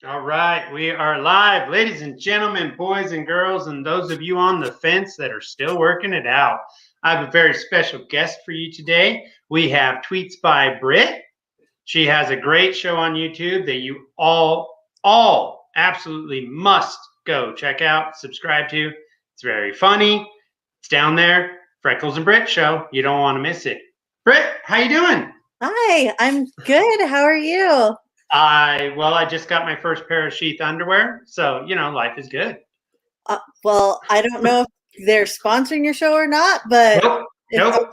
All right, we are live, ladies and gentlemen, boys and girls, and those of you on the fence that are still working it out. I have a very special guest for you today. We have Tweets by Brit. She has a great show on YouTube that you all absolutely must go check out, subscribe to. It's very funny. It's down there, Freckles and Brit Show. You don't want to miss it. Brit, how you doing? Hi, I'm good. How are you? I just got my first pair of sheath underwear, so life is good. Well, I don't know if they're sponsoring your show or not, but Nope.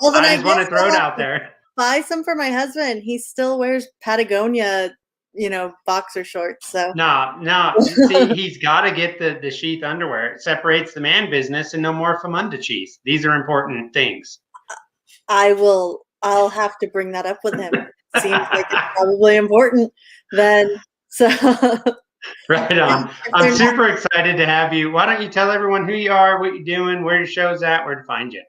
well, I just want to throw it out there. Buy some for my husband. He still wears Patagonia, boxer shorts. So No. See, he's got to get the sheath underwear. It separates the man business and no more from under cheese. These are important things. I'll have to bring that up with him. Seems like it's probably important then. So right on. I'm super excited to have you. Why don't you tell everyone who you are, what you're doing, where your show's at, where to find you?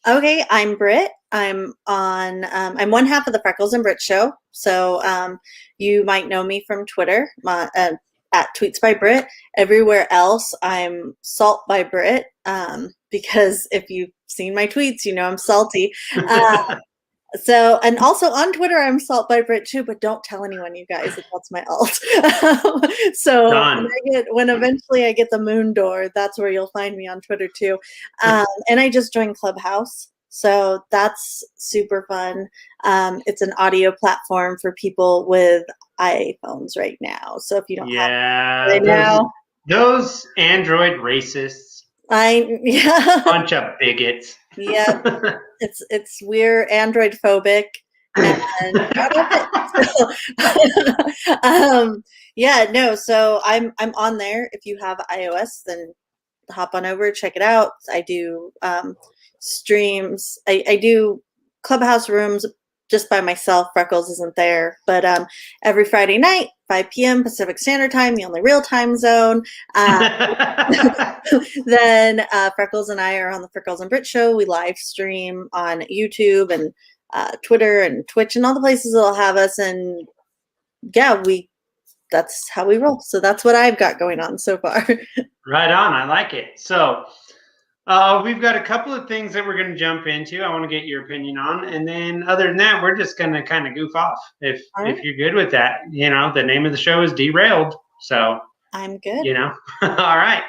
Okay, I'm Brit. I'm on. I'm one half of the Freckles and Brit show. So you might know me from Twitter at Tweets by Brit. Everywhere else, I'm Salt by Brit because if you've seen my tweets, you know I'm salty. So, and also on Twitter, I'm Salt by Brit too, but don't tell anyone, you guys, that that's my alt. So when eventually I get the moon door, that's where you'll find me on Twitter too. And I just joined Clubhouse. So that's super fun. It's an audio platform for people with iPhones right now. So if you don't have it right now, those Android racists. Bunch of bigots. Yeah, we're Android phobic, and So I'm on there. If you have iOS, then hop on over, check it out. I do streams. I do Clubhouse rooms just by myself. Freckles isn't there, but every Friday night, 5 p.m. Pacific Standard Time, the only real time zone. Then Freckles and I are on the Freckles and Brit show. We live stream on YouTube and Twitter and Twitch and all the places that'll have us. And yeah, that's how we roll. So that's what I've got going on so far. Right on. I like it. So we've got a couple of things that we're going to jump into. I want to get your opinion on, and then other than that, we're just going to kind of goof off. If you're good with that, the name of the show is Derailed, so I'm good. All right.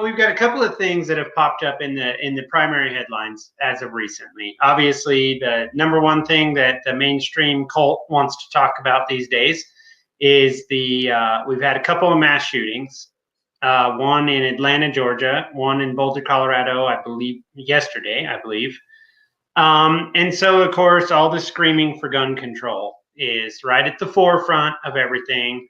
We've got a couple of things that have popped up in the primary headlines as of recently. Obviously, the number one thing that the mainstream cult wants to talk about these days is we've had a couple of mass shootings. One in Atlanta, Georgia, one in Boulder, Colorado, I believe yesterday, and so, of course, all the screaming for gun control is right at the forefront of everything.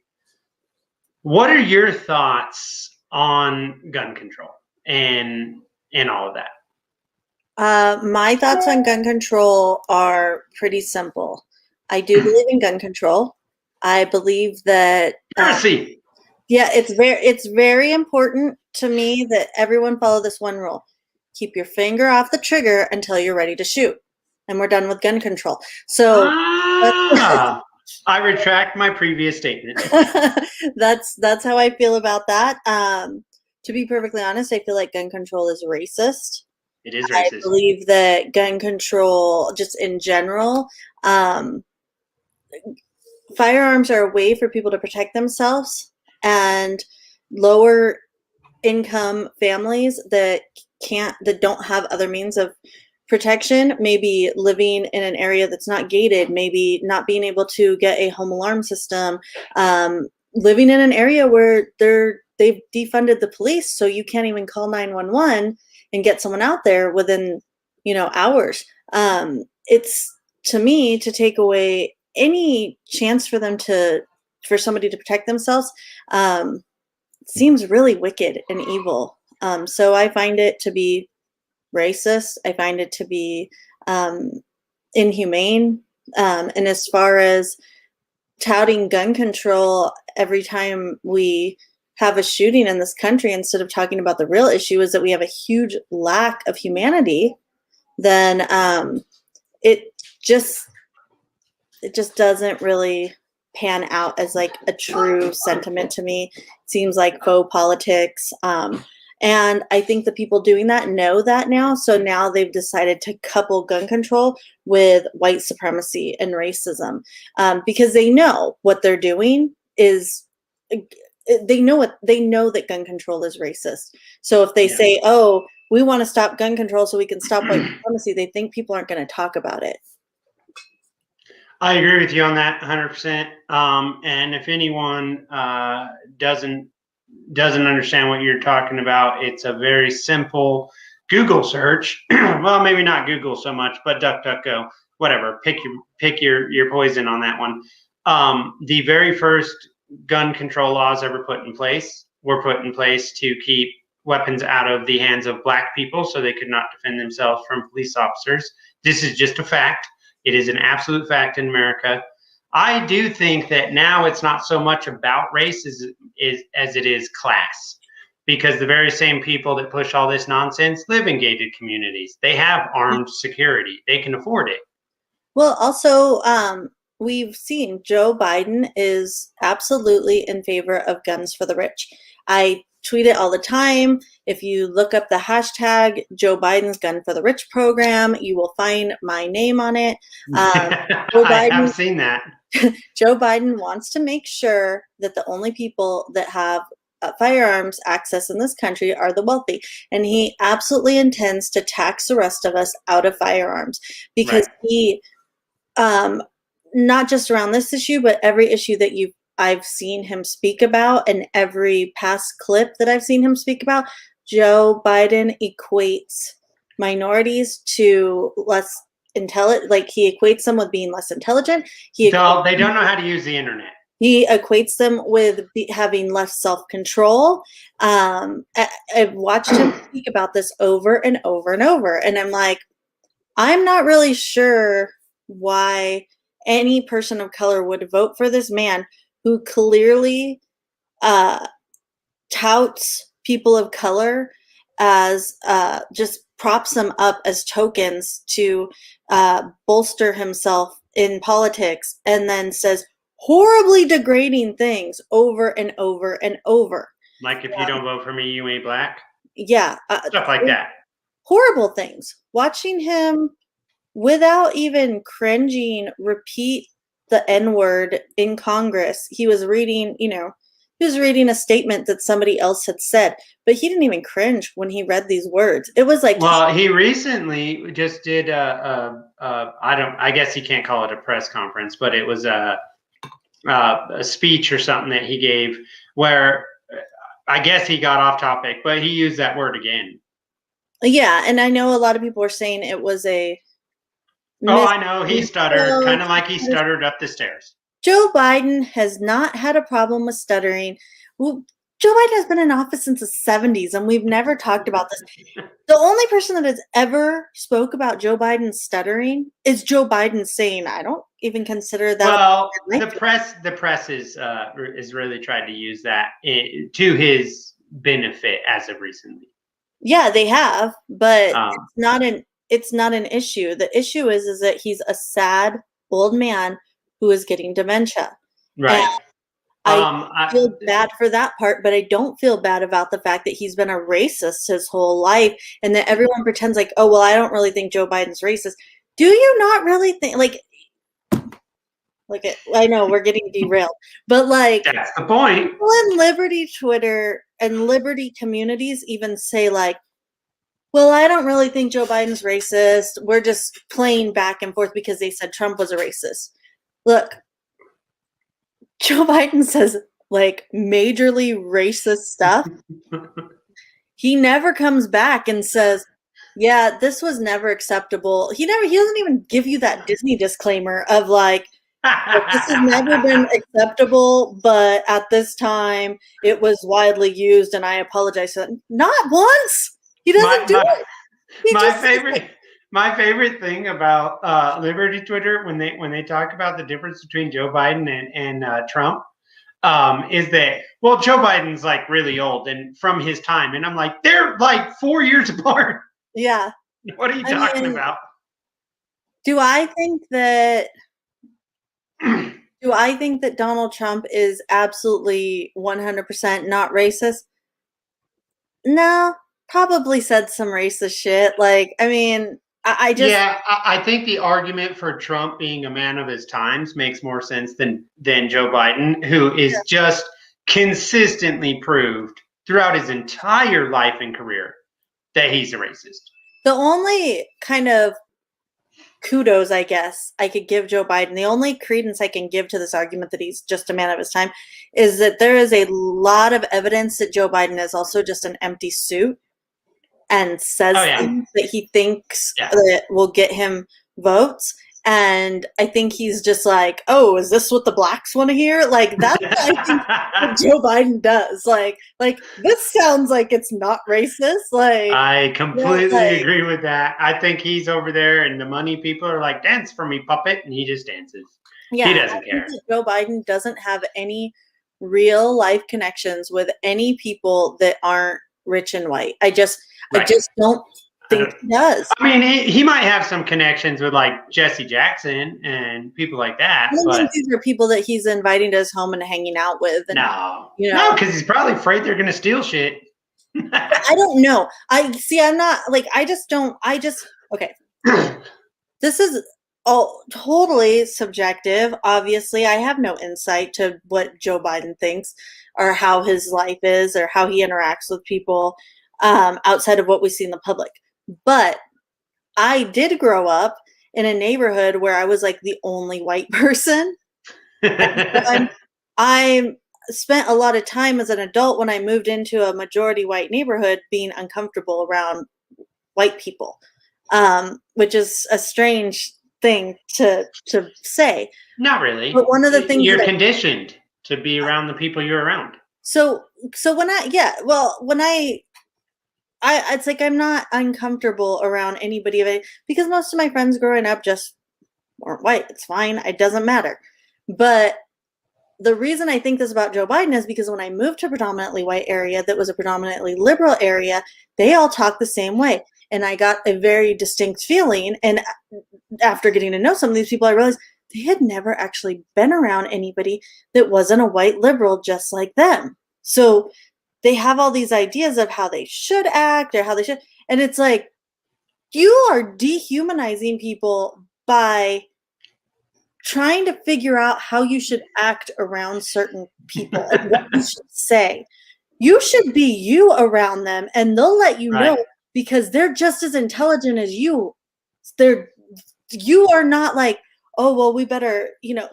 What are your thoughts on gun control and all of that? My thoughts on gun control are pretty simple. I do believe in gun control. I believe that yeah, it's very important to me that everyone follow this one rule. Keep your finger off the trigger until you're ready to shoot. And we're done with gun control. So I retract my previous statement. That's how I feel about that. To be perfectly honest, I feel like gun control is racist. It is racist. I believe that gun control, just in general, firearms are a way for people to protect themselves, and lower income families that don't have other means of protection, maybe living in an area that's not gated, maybe not being able to get a home alarm system, living in an area where they've defunded the police, so you can't even call 911 and get someone out there within hours. It's, to me, to take away any chance for somebody to protect themselves seems really wicked and evil. So I find it to be racist. I find it to be inhumane. And as far as touting gun control every time we have a shooting in this country, instead of talking about the real issue is that we have a huge lack of humanity, then it just doesn't really pan out as like a true sentiment to me. It seems like faux politics. And I think the people doing that know that now. So now they've decided to couple gun control with white supremacy and racism, because they know what they're doing is, they know that gun control is racist. So if they say, oh, we want to stop gun control so we can stop white supremacy, they think people aren't going to talk about it. I agree with you on that 100%. And if anyone doesn't understand what you're talking about, it's a very simple Google search. Well, maybe not Google so much, but DuckDuckGo, whatever. Pick your poison on that one. The very first gun control laws ever put in place were put in place to keep weapons out of the hands of Black people so they could not defend themselves from police officers. This is just a fact. It is an absolute fact in America. I do think that now it's not so much about race as it is class, because the very same people that push all this nonsense live in gated communities. They have armed security. They can afford it. Well, also, we've seen Joe Biden is absolutely in favor of guns for the rich. I tweet it all the time. If you look up the hashtag Joe Biden's Gun for the Rich program, you will find my name on it. I have seen that. Joe Biden wants to make sure that the only people that have firearms access in this country are the wealthy. And he absolutely intends to tax the rest of us out of firearms, because he, not just around this issue, but every issue that I've seen him speak about, and every past clip that I've seen him speak about, Joe Biden equates minorities to less intelligent. Like, he equates them with being less intelligent. They don't know how to use the internet. He equates them with having less self-control. I've watched him speak about this over and over and over, and I'm like, I'm not really sure why any person of color would vote for this man who clearly touts people of color as, just props them up as tokens to bolster himself in politics, and then says horribly degrading things over and over and over. Like, if you don't vote for me, you ain't Black. Yeah. Stuff like that. Horrible things. Watching him, without even cringing, repeat the N-word in Congress. He was reading, a statement that somebody else had said, but he didn't even cringe when he read these words. It was like, well, he recently just did I guess you can't call it a press conference, but it was a speech or something that he gave where I guess he got off topic, but he used that word again. Yeah, and I know a lot of people were saying it was a... Oh, I know. He stuttered, kind of like he stuttered up the stairs. Joe Biden has not had a problem with stuttering. Well, Joe Biden has been in office since the 70s, and we've never talked about this. The only person that has ever spoke about Joe Biden stuttering is Joe Biden saying, I don't even consider that. Well, the press is really tried to use that to his benefit as of recently. Yeah, they have, but it's not an issue. The issue is that he's a sad old man who is getting dementia. Right. And I feel bad for that part, but I don't feel bad about the fact that he's been a racist his whole life, and that everyone pretends like, oh, well, I don't really think Joe Biden's racist. Do you not really think, I know we're getting derailed, but that's the point. People in Liberty Twitter and Liberty communities even say well, I don't really think Joe Biden's racist. We're just playing back and forth because they said Trump was a racist. Look, Joe Biden says majorly racist stuff. He never comes back and says, yeah, this was never acceptable. He doesn't even give you that Disney disclaimer of this has never been acceptable, but at this time it was widely used and I apologize for that. Not once. He doesn't do it. My favorite thing about Liberty Twitter when they talk about the difference between Joe Biden and Trump is that, well, Joe Biden's really old and from his time, and I'm like, they're 4 years apart. Yeah. What are you talking about? Do I think that Do I think that Donald Trump is absolutely 100% not racist? No, probably said some racist shit. Like, I mean, I just Yeah, I think the argument for Trump being a man of his times makes more sense than Joe Biden, who is just consistently proved throughout his entire life and career that he's a racist. the only kind of kudos, I guess, I could give Joe Biden, the only credence I can give to this argument that he's just a man of his time is that there is a lot of evidence that Joe Biden is also just an empty suit and says Oh yeah, things that he thinks yeah. that will get him votes. And I think he's just like, oh, is this what the blacks want to hear? Like, that's what I think what Joe Biden does. Like this sounds like it's not racist. Like, I completely like, agree with that. I think he's over there, and the money people are like, "Dance for me, puppet," and he just dances. yeah, He doesn't care. Joe Biden doesn't have any real life connections with any people that aren't rich and white. I just don't think he does. I mean, he might have some connections with like Jesse Jackson and people like that. I don't but think these are people that he's inviting to his home and hanging out with. And, no, you know, no, because he's probably afraid they're going to steal shit. I don't know. I'm not like, okay. This is all totally subjective. Obviously, I have no insight to what Joe Biden thinks or how his life is or how he interacts with people outside of what we see in the public. But I did grow up in a neighborhood where I was like the only white person. I spent a lot of time as an adult when I moved into a majority white neighborhood being uncomfortable around white people, which is a strange thing to say. Not really. But one of the things you're conditioned to be around the people you're around. So when it's like I'm not uncomfortable around anybody of it because most of my friends growing up just weren't white. It's fine. It doesn't matter. But the reason I think this about Joe Biden is because when I moved to a predominantly white area that was a predominantly liberal area, they all talk the same way. And I got a very distinct feeling. And after getting to know some of these people, I realized they had never actually been around anybody that wasn't a white liberal just like them. So they have all these ideas of how they should act or how they should. And it's like, you are dehumanizing people by trying to figure out how you should act around certain people and what you should say. You should be you around them and they'll let you know because they're just as intelligent as you. You are not like, oh, well, we better,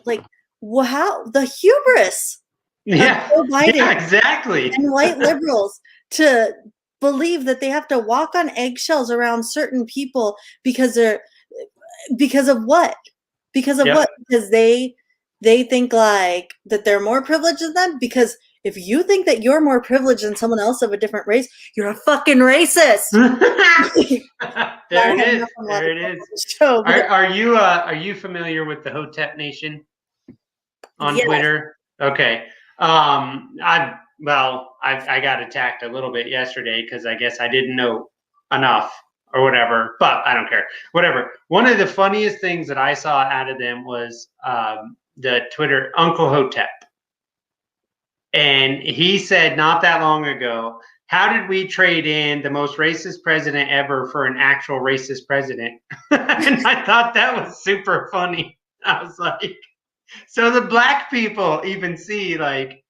like, wow, the hubris. Yeah, Joe Biden exactly. And white liberals to believe that they have to walk on eggshells around certain people because of what? Because of what? Because they think like that they're more privileged than them. Because if you think that you're more privileged than someone else of a different race, you're a fucking racist. There it is. There it is. Show, are you familiar with the Hotep Nation on Twitter? Okay. I got attacked a little bit yesterday because I guess I didn't know enough or whatever, but I don't care. Whatever. One of the funniest things that I saw out of them was the Twitter Uncle Hotep. And he said not that long ago, how did we trade in the most racist president ever for an actual racist president? And I thought that was super funny. I was like, so the black people even see like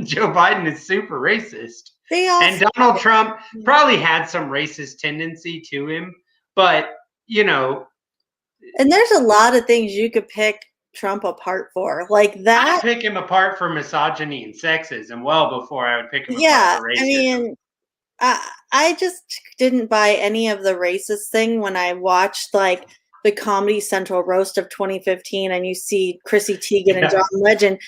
Joe Biden is super racist. And Donald Trump probably had some racist tendency to him, but And there's a lot of things you could pick Trump apart for. Like that. I'd pick him apart for misogyny and sexism well before I would pick him apart for racism. I mean, I just didn't buy any of the racist thing when I watched like the Comedy Central roast of 2015 and you see Chrissy Teigen and John Legend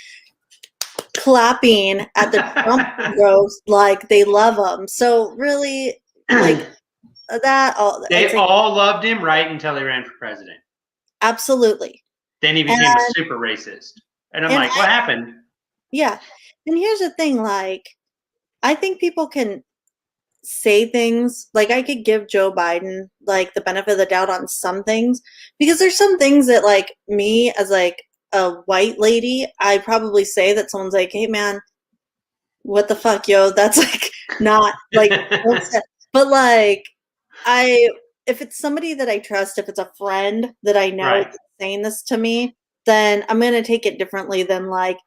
clapping at the Trump roast like they love him. So really, like that. They all loved him right until he ran for president. Absolutely. Then he became a super racist. And I'm like, what happened? Yeah. And here's the thing, like, I think people can say things, like I could give Joe Biden like the benefit of the doubt on some things because there's some things that like me as like a white lady, I probably say that someone's like, hey man, what the fuck, yo? That's like not like, but like, if it's somebody that I trust, if it's a friend that I know Right. is saying this to me, then I'm going to take it differently than like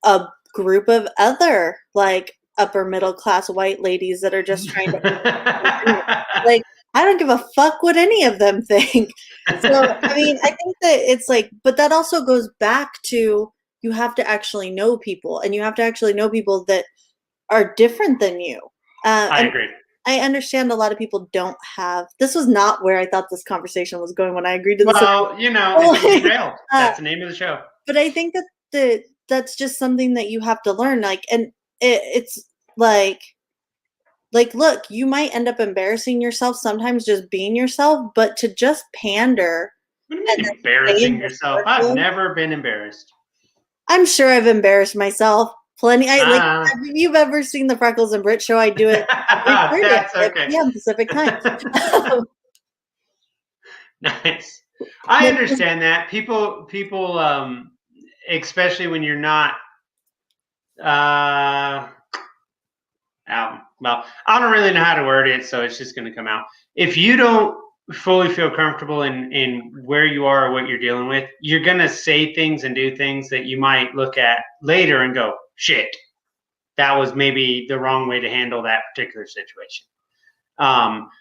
a group of other like upper middle class white ladies that are just trying to like, I don't give a fuck what any of them think. So, I mean, I think that it's like, but that also goes back to you have to actually know people, and you have to actually know people that are different than you. I And agree. I understand a lot of people don't have. This was not where I thought this conversation was going when I agreed to this. Well, you know, it's derailed. That's the name of the show. But I think that's just something that you have to learn. Like, and it's like, look, you might end up embarrassing yourself sometimes just being yourself, but to just pander. What do you mean embarrassing yourself? I've never been embarrassed. I'm sure I've embarrassed myself plenty. If you've ever seen the Freckles and Brit show, I do it every Friday That's at okay. p.m. Pacific time. Nice. I understand that. People, especially when you're not, well, I don't really know how to word it, so it's just going to come out. If you don't fully feel comfortable in where you are or what you're dealing with, you're going to say things and do things that you might look at later and go, shit, that was maybe the wrong way to handle that particular situation.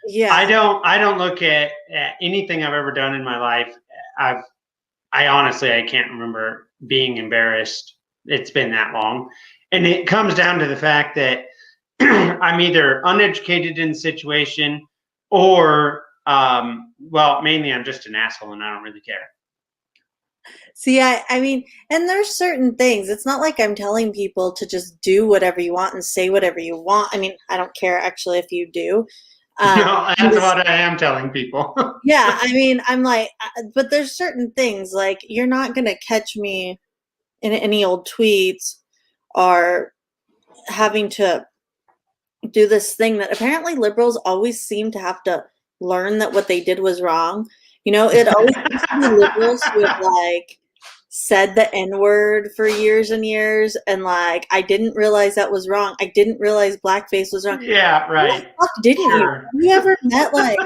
Yeah. I don't look at anything I've ever done in my life. I honestly, I can't remember being embarrassed. It's been that long. And it comes down to the fact that I'm either uneducated in the situation or, well, mainly I'm just an asshole and I don't really care. See, I mean, and there's certain things. It's not like I'm telling people to just do whatever you want and say whatever you want. I mean, I don't care actually if you do. No, that's what I am telling people. Yeah, I mean, I'm like, but there's certain things like you're not going to catch me in any old tweets or having to do this thing that apparently liberals always seem to have to learn that what they did was wrong. You know, it always seems to be liberals who have like said the N-word for years and years, and like, I didn't realize that was wrong. I didn't realize blackface was wrong. Yeah, right. What the fuck didn't you? Have you ever met like?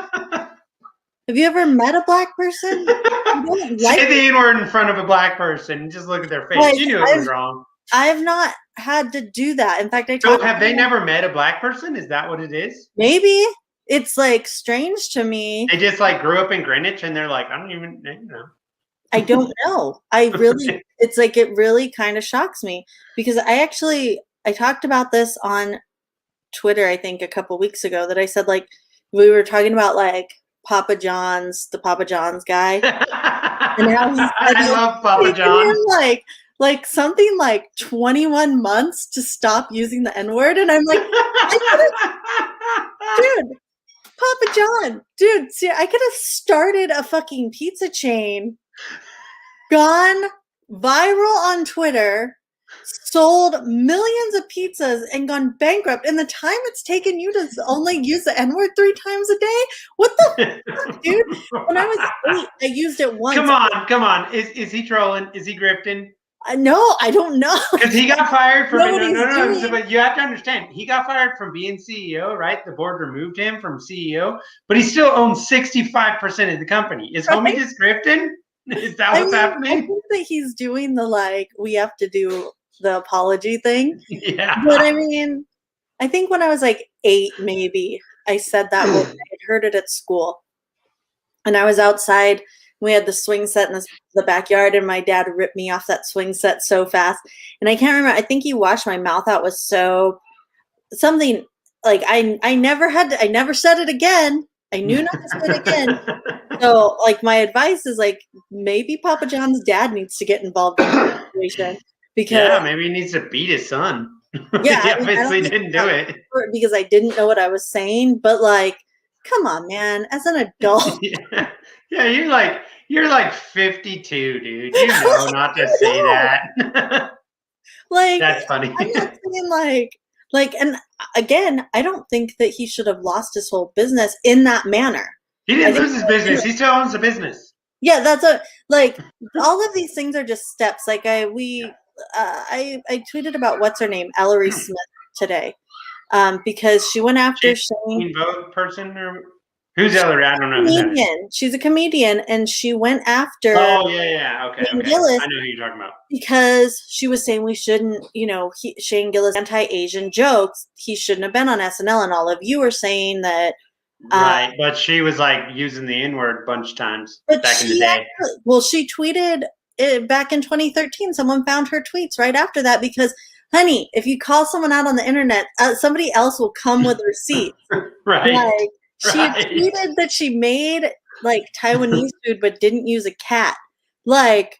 Have you ever met a black person? Say the N-word in front of a black person and just look at their face. Like, you knew it was wrong. I've not had to do that. In fact, So have they never met a black person? Is that what it is? Maybe. It's like strange to me. They just like grew up in Greenwich and they're like, I don't even know. I don't know. I really, it's like, it really kind of shocks me because I talked about this on Twitter, I think a couple weeks ago, that I said, like, we were talking about like Papa John's, the Papa John's guy. And how I love Papa John. Like something like 21 months to stop using the N-word. And I'm like, dude, Papa John, dude, see, I could have started a fucking pizza chain, gone viral on Twitter, sold millions of pizzas, and gone bankrupt in the time it's taken you to only use the N-word 3 times a day? What the fuck, dude? When I was 8, I used it once. Come on. Is he trolling? Is he grifting? No, I don't know. Because he got fired from No, but you have to understand, he got fired from being CEO, right? The board removed him from CEO, but he still owns 65% of the company. Is homie just grifting? Is that what's happening? I think that he's doing the like, we have to do the apology thing. Yeah. But I mean, I think when I was like 8, maybe, I said that one. I had heard it at school. And I was outside. We had the swing set in the backyard, and my dad ripped me off that swing set so fast. And I can't remember. I think he washed my mouth out with soap. Something like I never said it again. I knew not to say it again. So like my advice is like maybe Papa John's dad needs to get involved in the situation because maybe he needs to beat his son. Yeah, he obviously didn't do it because I didn't know what I was saying. But like, come on, man, as an adult. Yeah, you're like 52, dude. You know not to say that. Like, that's funny. I'm not saying like, and again, I don't think that he should have lost his whole business in that manner. He didn't lose his business. He still owns the business. Yeah, that's a like all of these things are just steps. Like I tweeted about what's her name, Ellery Smith today, because she went after She's Shane. a vote person or who's Ellery? I don't know who that is. Comedian. She's a comedian, and she went after Oh yeah. Okay, Shane okay. Gillis I know who you're talking about. because she was saying we shouldn't, Shane Gillis anti-Asian jokes. He shouldn't have been on SNL, and all of you were saying that. Right, but she was like using the N-word a bunch of times back in the day. She tweeted it back in 2013. Someone found her tweets right after that because, honey, if you call someone out on the internet, somebody else will come with receipts. Right. Like, she tweeted that she made like Taiwanese food but didn't use a cat. Like,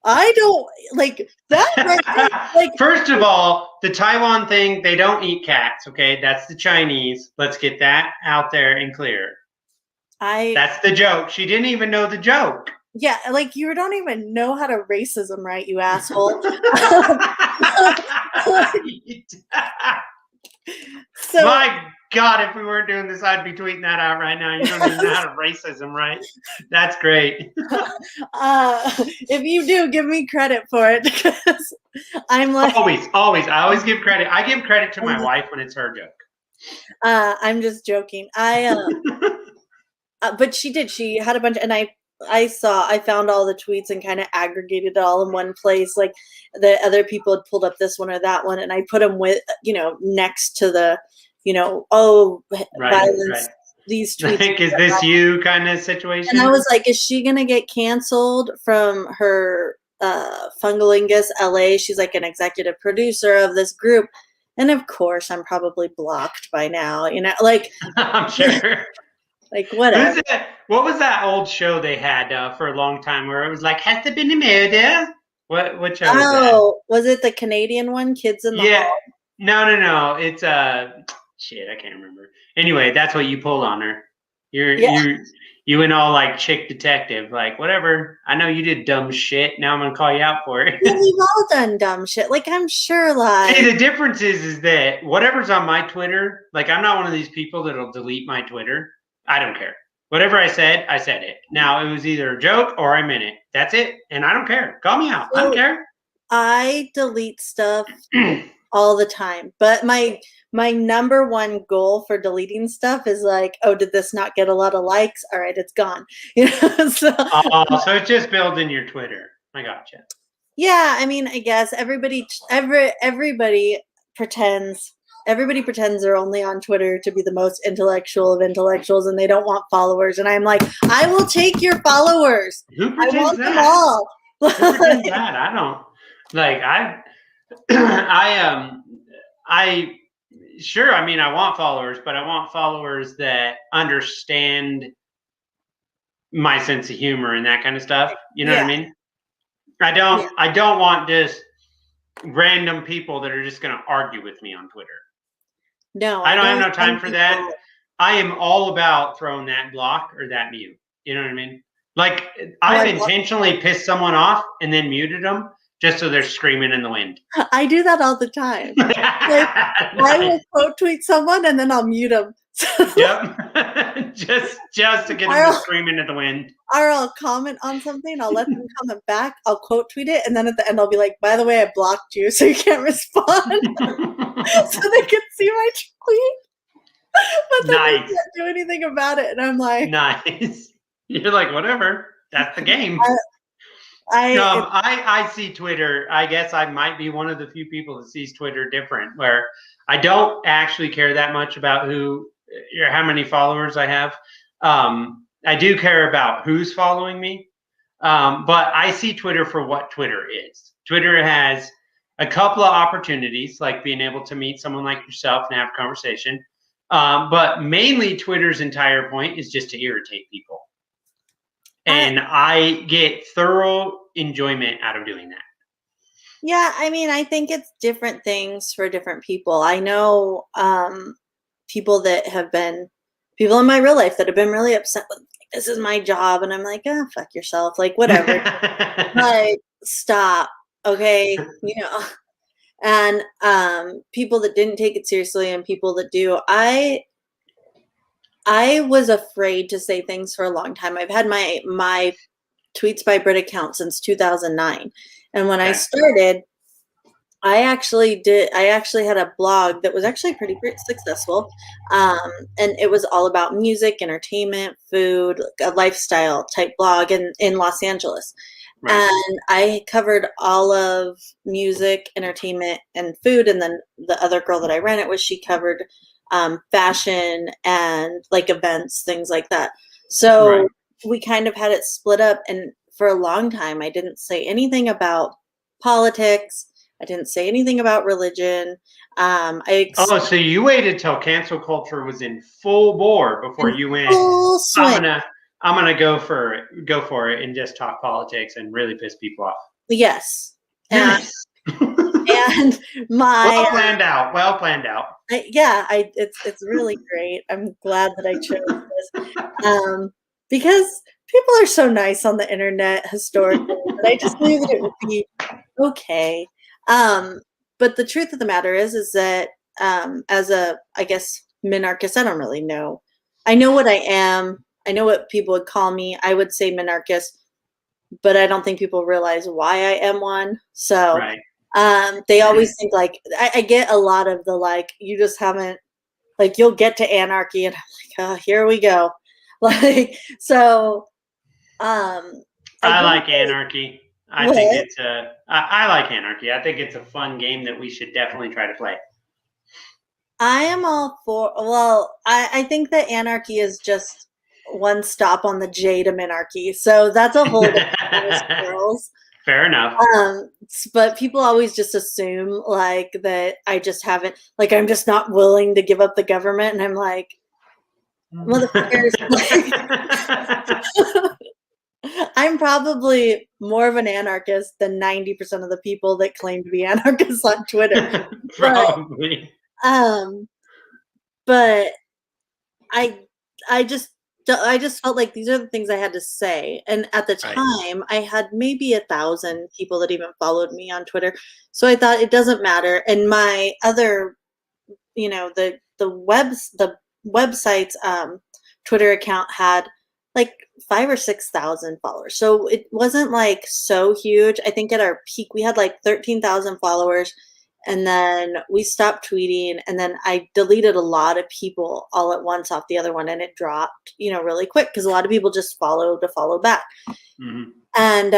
I don't like that. Like, first of all, the Taiwan thing, they don't eat cats. Okay, that's the Chinese. Let's get that out there and clear. That's the joke. She didn't even know the joke. Yeah, like you don't even know how to racism, right, you asshole? So, my God, if we weren't doing this, I'd be tweeting that out right now. You don't even know how to racism, right? That's great. If you do, give me credit for it because I'm like always. I always give credit. I give credit to my wife when it's her joke. I'm just joking. But she did. She had a bunch, and I found all the tweets and kind of aggregated it all in one place. Like the other people had pulled up this one or that one, and I put them with, next to the, violence. Right. These tweets. Like, is this you kind of situation? And I was like, is she going to get canceled from her Fungalingus LA? She's like an executive producer of this group. And of course, I'm probably blocked by now, like. I'm sure. Like, whatever. What was that old show they had for a long time where it was like, has there been a murder? What show was that? Oh, was it the Canadian one, Kids in the Hall? No. It's shit, I can't remember. Anyway, that's what you pulled on her. You went all like chick detective, like whatever. I know you did dumb shit. Now I'm gonna call you out for it. Yeah, we've all done dumb shit. Like, I'm sure, like. See, the difference is that whatever's on my Twitter, like I'm not one of these people that'll delete my Twitter. I don't care. Whatever I said it. Now, it was either a joke or I meant it. That's it. And I don't care. Call me out. I don't care. I delete stuff all the time. But my number one goal for deleting stuff is like, oh, did this not get a lot of likes? All right, it's gone. So it's just building your Twitter. I gotcha. Yeah, I mean, I guess everybody pretends they're only on Twitter to be the most intellectual of intellectuals, and they don't want followers. And I'm like, I will take your followers. Who pretends I want that? them all. Who pretends that? I don't. Like, sure, I mean, I want followers, but I want followers that understand my sense of humor and that kind of stuff. You know what I mean? I don't want just random people that are just going to argue with me on Twitter. No, I don't have no time for that. I am all about throwing that block or that mute. You know what I mean? Like, I've intentionally pissed someone off and then muted them just so they're screaming in the wind. I do that all the time. Like, I will quote tweet someone and then I'll mute them. Yep. just to get them to screaming in the wind. Or I'll comment on something, I'll let them comment back, I'll quote tweet it, and then at the end I'll be like, by the way, I blocked you, so you can't respond. So they can see my tweet. But then they can't do anything about it. And I'm like, nice. You're like, whatever. That's the game. I see Twitter. I guess I might be one of the few people that sees Twitter different, where I don't actually care that much about how many followers I have. I do care about who's following me. But I see Twitter for what Twitter is. Twitter has a couple of opportunities, like being able to meet someone like yourself and have a conversation. But mainly Twitter's entire point is just to irritate people. And I get thorough enjoyment out of doing that. Yeah, I mean, I think it's different things for different people. I know people in my real life that have been really upset with, like, this is my job. And I'm like, oh, fuck yourself. Like, whatever. Like, stop. Okay. And people that didn't take it seriously and people that do, I I was afraid to say things for a long time. I've had my Tweets by Brit account since 2009. And when I Okay. started, I actually had a blog that was actually pretty successful. And it was all about music, entertainment, food, like a lifestyle type blog in Los Angeles. Right. And I covered all of music, entertainment, and food. And then the other girl that I ran it with, she covered fashion and like events, things like that. Right. So we kind of had it split up. And for a long time, I didn't say anything about politics. I didn't say anything about religion. Oh, so you waited till cancel culture was in full bore before In you went, full I'm swing. gonna go for it and just talk politics and really piss people off. Yes. And Nice. and my Well planned out. Well planned out. it's really great. I'm glad that I chose this. Because people are so nice on the internet historically that I just knew that it would be okay. Um, but the truth of the matter is that as a, I guess, minarchist, I don't really know. I know what I am. I know what people would call me. I would say minarchist, but I don't think people realize why I am one. So Right. they always think like I get a lot of the like you just haven't like you'll get to anarchy and I'm like, oh, here we go. Like so I I didn't like really anarchy. what? I like anarchy. I think it's a fun game that we should definitely try to play. I am all for well, I think that anarchy is just one stop on the J to minarchy. So that's a whole different kind of squirrels. Fair enough. But people always just assume like that I just haven't like I'm just not willing to give up the government and I'm like motherfuckers like I'm probably more of an anarchist than 90% of the people that claim to be anarchists on Twitter. But Probably. um but I I just felt like these are the things I had to say. And at the Right. time, I had maybe 1,000 people that even followed me on Twitter. So I thought it doesn't matter. And my other, the website's Twitter account had like 5 or 6,000 followers. So it wasn't like so huge. I think at our peak we had like 13,000 followers and then we stopped tweeting and then I deleted a lot of people all at once off the other one and it dropped, really quick because a lot of people just follow to follow back. Mhm. And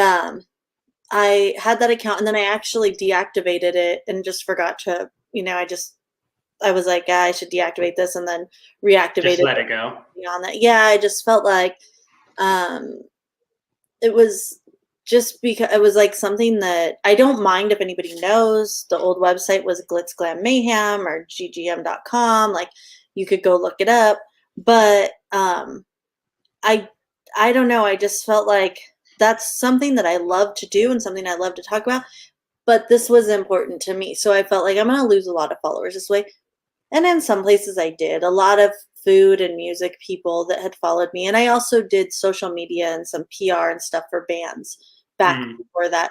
I had that account and then I actually deactivated it and just forgot to, I was like, I should deactivate this and then reactivate Just it let it go. beyond that. Yeah, I just felt like um it was just because it was like something that I don't mind if anybody knows. The old website was Glitz Glam Mayhem or ggm.com. Like you could go look it up. But I I don't know. I just felt like that's something that I love to do and something I love to talk about. But this was important to me. So I felt like I'm gonna lose a lot of followers this way. And in some places I did. A lot of food and music people that had followed me. And I also did social media and some PR and stuff for bands back Mhm. before that.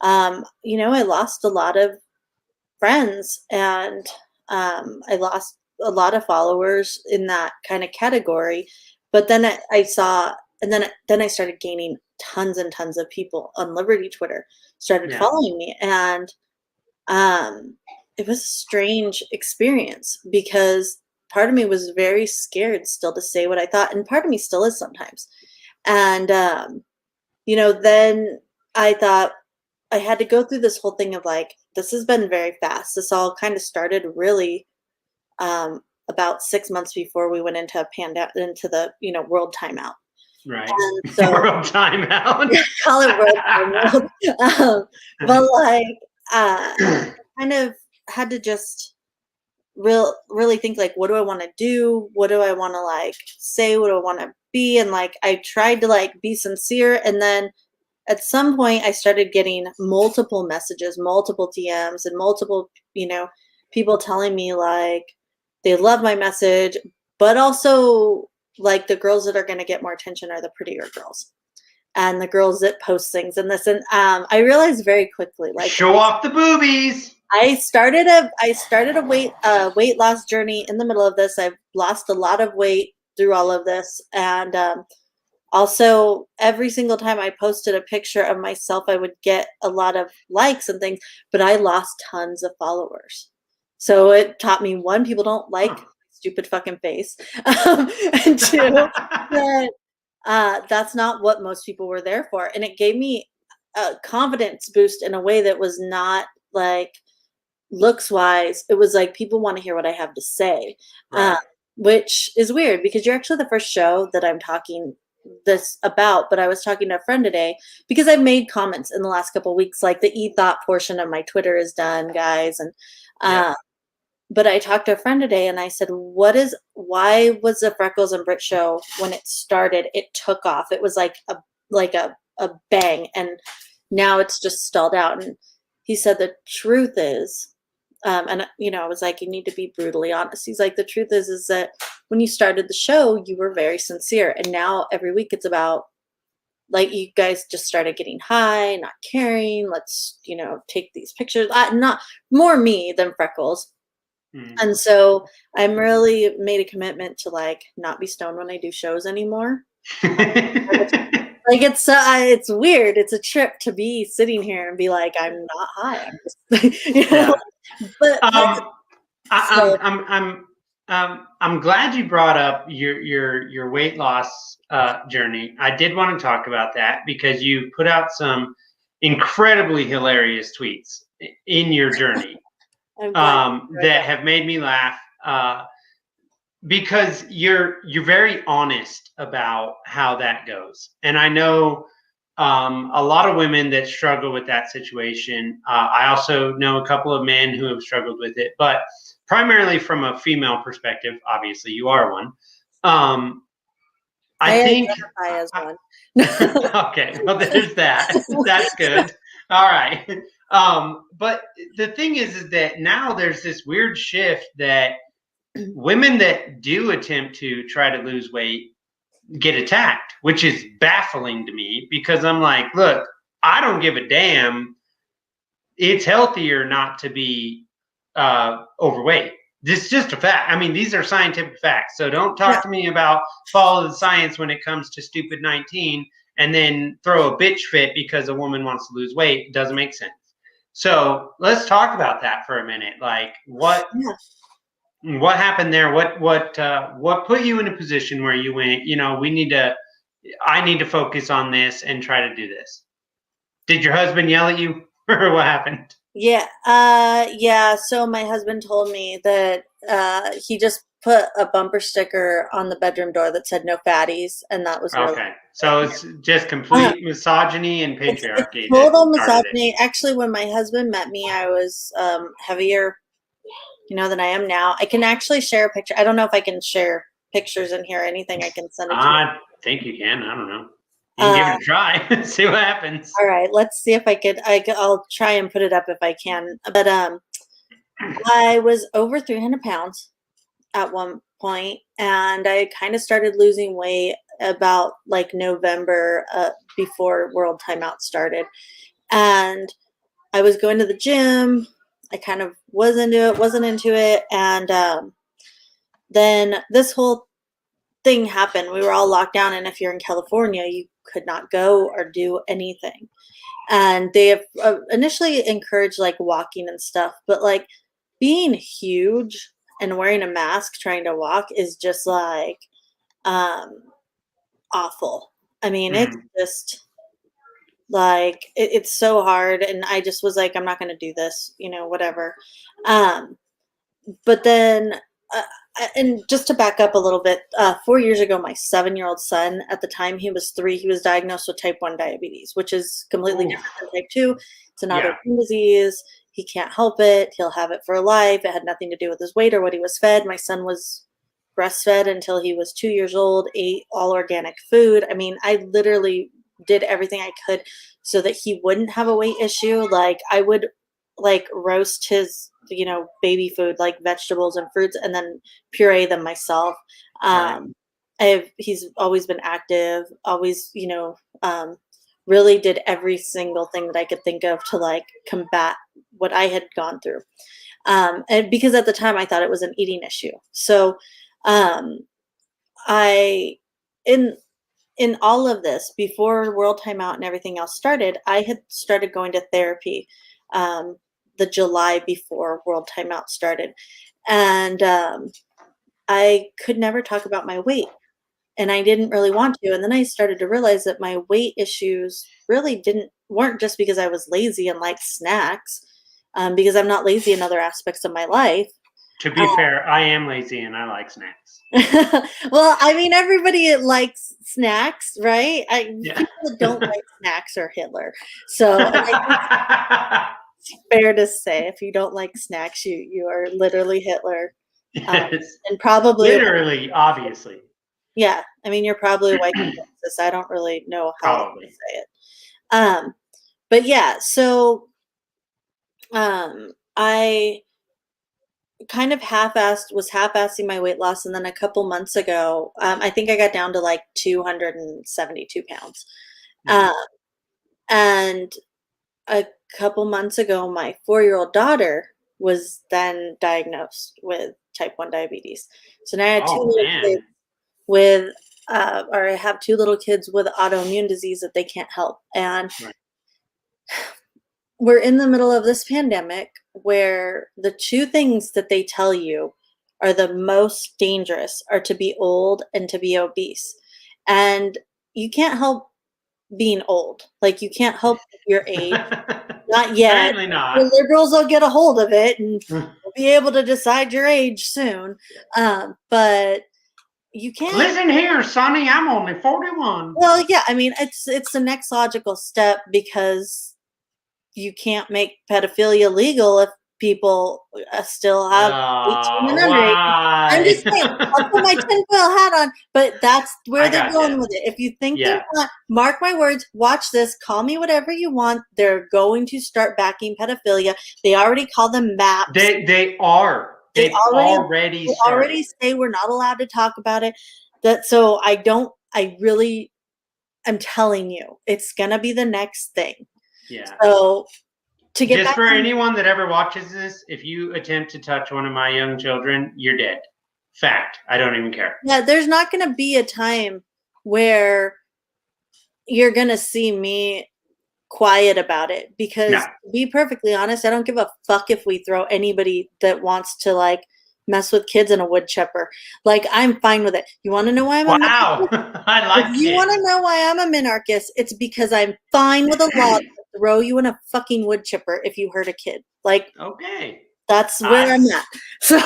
I lost a lot of friends and I lost a lot of followers in that kind of category. But then I saw, and then I started gaining tons and tons of people on Liberty Twitter started Yeah. following me, and um, it was a strange experience because part of me was very scared still to say what I thought, and part of me still is sometimes. And then I thought I had to go through this whole thing of like, this has been very fast. This all kind of started really about 6 months before we went into a into the world timeout. Right. And so World timeout. call it world timeout. But like, kind of had to just really think like, what do I want to do? What do I want to like say? What do I want to be? And like, I tried to like be sincere, and then at some point I started getting multiple messages, multiple DMs, and multiple, people telling me like they love my message, but also like the girls that are going to get more attention are the prettier girls and the girls that post things and this. And I realized very quickly, like Show off the boobies. I started a weight loss journey in the middle of this. I've lost a lot of weight through all of this. And also, every single time I posted a picture of myself, I would get a lot of likes and things, but I lost tons of followers. So it taught me, one, people don't like Huh. stupid fucking face, and two, that that's not what most people were there for. And it gave me a confidence boost in a way that was not like looks wise. It was like people want to hear what I have to say, uh, Right. which is weird because you're actually the first show that I'm talking this about. But I was talking to a friend today because I've made comments in the last couple of weeks, like the e-thought portion of my Twitter is done, guys, and Yep. but I talked to a friend today and I said, why was the Freckles and Brit show when it started, it took off. It was like a bang, and now it's just stalled out. And he said the truth is, and I was like, you need to be brutally honest. He's like, the truth is that when you started the show, you were very sincere. And now every week it's about like you guys just started getting high, not caring. Let's, take these pictures. Not more me than Freckles. Mm. And so I'm really made a commitment to like not be stoned when I do shows anymore. Like it's weird. It's a trip to be sitting here and be like, I'm not high. I'm just, Yeah. but I, so I'm glad you brought up your weight loss journey. I did want to talk about that because you put out some incredibly hilarious tweets in your journey I'm glad that have made me laugh because you're very honest about how that goes. And I know a lot of women that struggle with that situation. I also know a couple of men who have struggled with it, but primarily from a female perspective, obviously you are one. I think identify as one. okay, well there's that. That's good. All right. But the thing is that now there's this weird shift that women that do attempt to try to lose weight get attacked, which is baffling to me because I'm like, look, I don't give a damn. It's healthier not to be overweight. This is just a fact. I mean, these are scientific facts. So don't talk to me about follow the science when it comes to stupid 19 and then throw a bitch fit because a woman wants to lose weight. It doesn't make sense. So let's talk about that for a minute. Like what happened there? What put you in a position where you went, I need to focus on this and try to do this? Did your husband yell at you or what happened? Yeah. So my husband told me that he just put a bumper sticker on the bedroom door that said "No fatties," and that was really Okay. So it's just complete misogyny and it's patriarchy that total started it. misogyny. Actually, when my husband met me, I was heavier, than I am now. I can actually share a picture. I don't know if I can share pictures in here or anything. I can send it to you. I think you can. I don't know. You can give it a try. See what happens. All right, let's see if I'll try and put it up if I can. But I was over 300 pounds at one point, and I kind of started losing weight about like November before World Timeout started. And I was going to the gym. I kind of wasn't into it. And then this whole thing happened. We were all locked down. And if you're in California, you could not go or do anything. And they have initially encouraged like walking and stuff. But like being huge and wearing a mask trying to walk is just like awful. I mean, it's just like it's so hard, and I just was like, I'm not going to do this, whatever. But then and just to back up a little bit, 4 years ago, my 7-year-old son, at the time he was 3, he was diagnosed with type 1 diabetes, which is completely different than type 2. It's an autoimmune disease. He can't help it. He'll have it for life. It had nothing to do with his weight or what he was fed. My son was breastfed until he was 2 years old, ate all organic food. I mean, I literally did everything I could so that he wouldn't have a weight issue. Like I would like roast his, baby food, like vegetables and fruits, and then puree them myself. He's always been active, always, really did every single thing that I could think of to like combat what I had gone through. And because at the time I thought it was an eating issue. So I in in all of this, before World Timeout and everything else started, I had started going to therapy um, the July before World Timeout started, and I could never talk about my weight, and I didn't really want to. And then I started to realize that my weight issues really didn't weren't just because I was lazy and liked snacks, because I'm not lazy in other aspects of my life. To be fair, I am lazy and I like snacks. Well, I mean, everybody likes snacks, right? Yeah. People that don't like snacks are Hitler. So, and I think it's fair to say, if you don't like snacks, you are literally Hitler, Yes. and probably Literally, obviously. yeah. I mean, you're probably a white supremacist. I don't really know how else to Probably. say it. But yeah, so I kind of half-assing my weight loss, and then a couple months ago, I think I got down to like 272 pounds. Mhm. And a couple months ago, my 4-year-old daughter was then diagnosed with type 1 diabetes. So now I had two Oh little kids man. with, or I have two little kids with autoimmune disease that they can't help. And Right. we're in the middle of this pandemic where the two things that they tell you are the most dangerous are to be old and to be obese. And you can't help being old. Like, you can't help your age. Not yet. Apparently The not. liberals will get a hold of it and will be able to decide your age soon. But you can't. Listen here, Sonny, I'm only 41. Well, yeah. I mean, it's the next logical step, because you can't make pedophilia legal if people still have 18 and under 18. I'm Why? just saying, I'll put my tinfoil hat on, but that's where I they're going gotcha. with it. If you think Yeah. they're not, mark my words, watch this, call me whatever you want. They're going to start backing pedophilia. They already call them MAPs. They are. They They've already started. already say we're not allowed to talk about it. So I really am telling you, it's gonna be the next thing. Yeah. So to get Just back for on, anyone that ever watches this, if you attempt to touch one of my young children, you're dead. Fact. I don't even care. yeah, there's not gonna be a time where you're gonna see me quiet about it, because No. to be perfectly honest, I don't give a fuck if we throw anybody that wants to like mess with kids in a wood chipper. Like, I'm fine with it. You want to know why I'm a Wow. minarchist? I If like you want kids. to know why I'm a minarchist, it's because I'm fine with a law to throw you in a fucking wood chipper if you hurt a kid. Like, Okay. that's where I'm at. So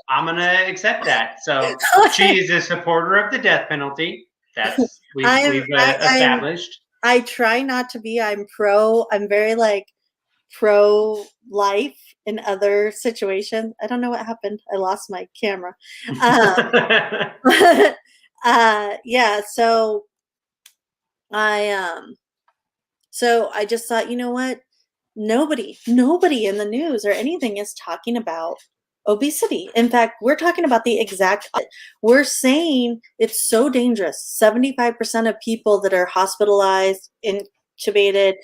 I'm gonna accept that. So she is a supporter of the death penalty. That's we've established. I try not to be. I'm very like pro life in other situations. I don't know what happened. I lost my camera. But yeah, I so I just thought, you know what? Nobody in the news or anything is talking about obesity. In fact, we're talking about the exact opposite. We're saying it's so dangerous. 75% of people that are hospitalized, intubated,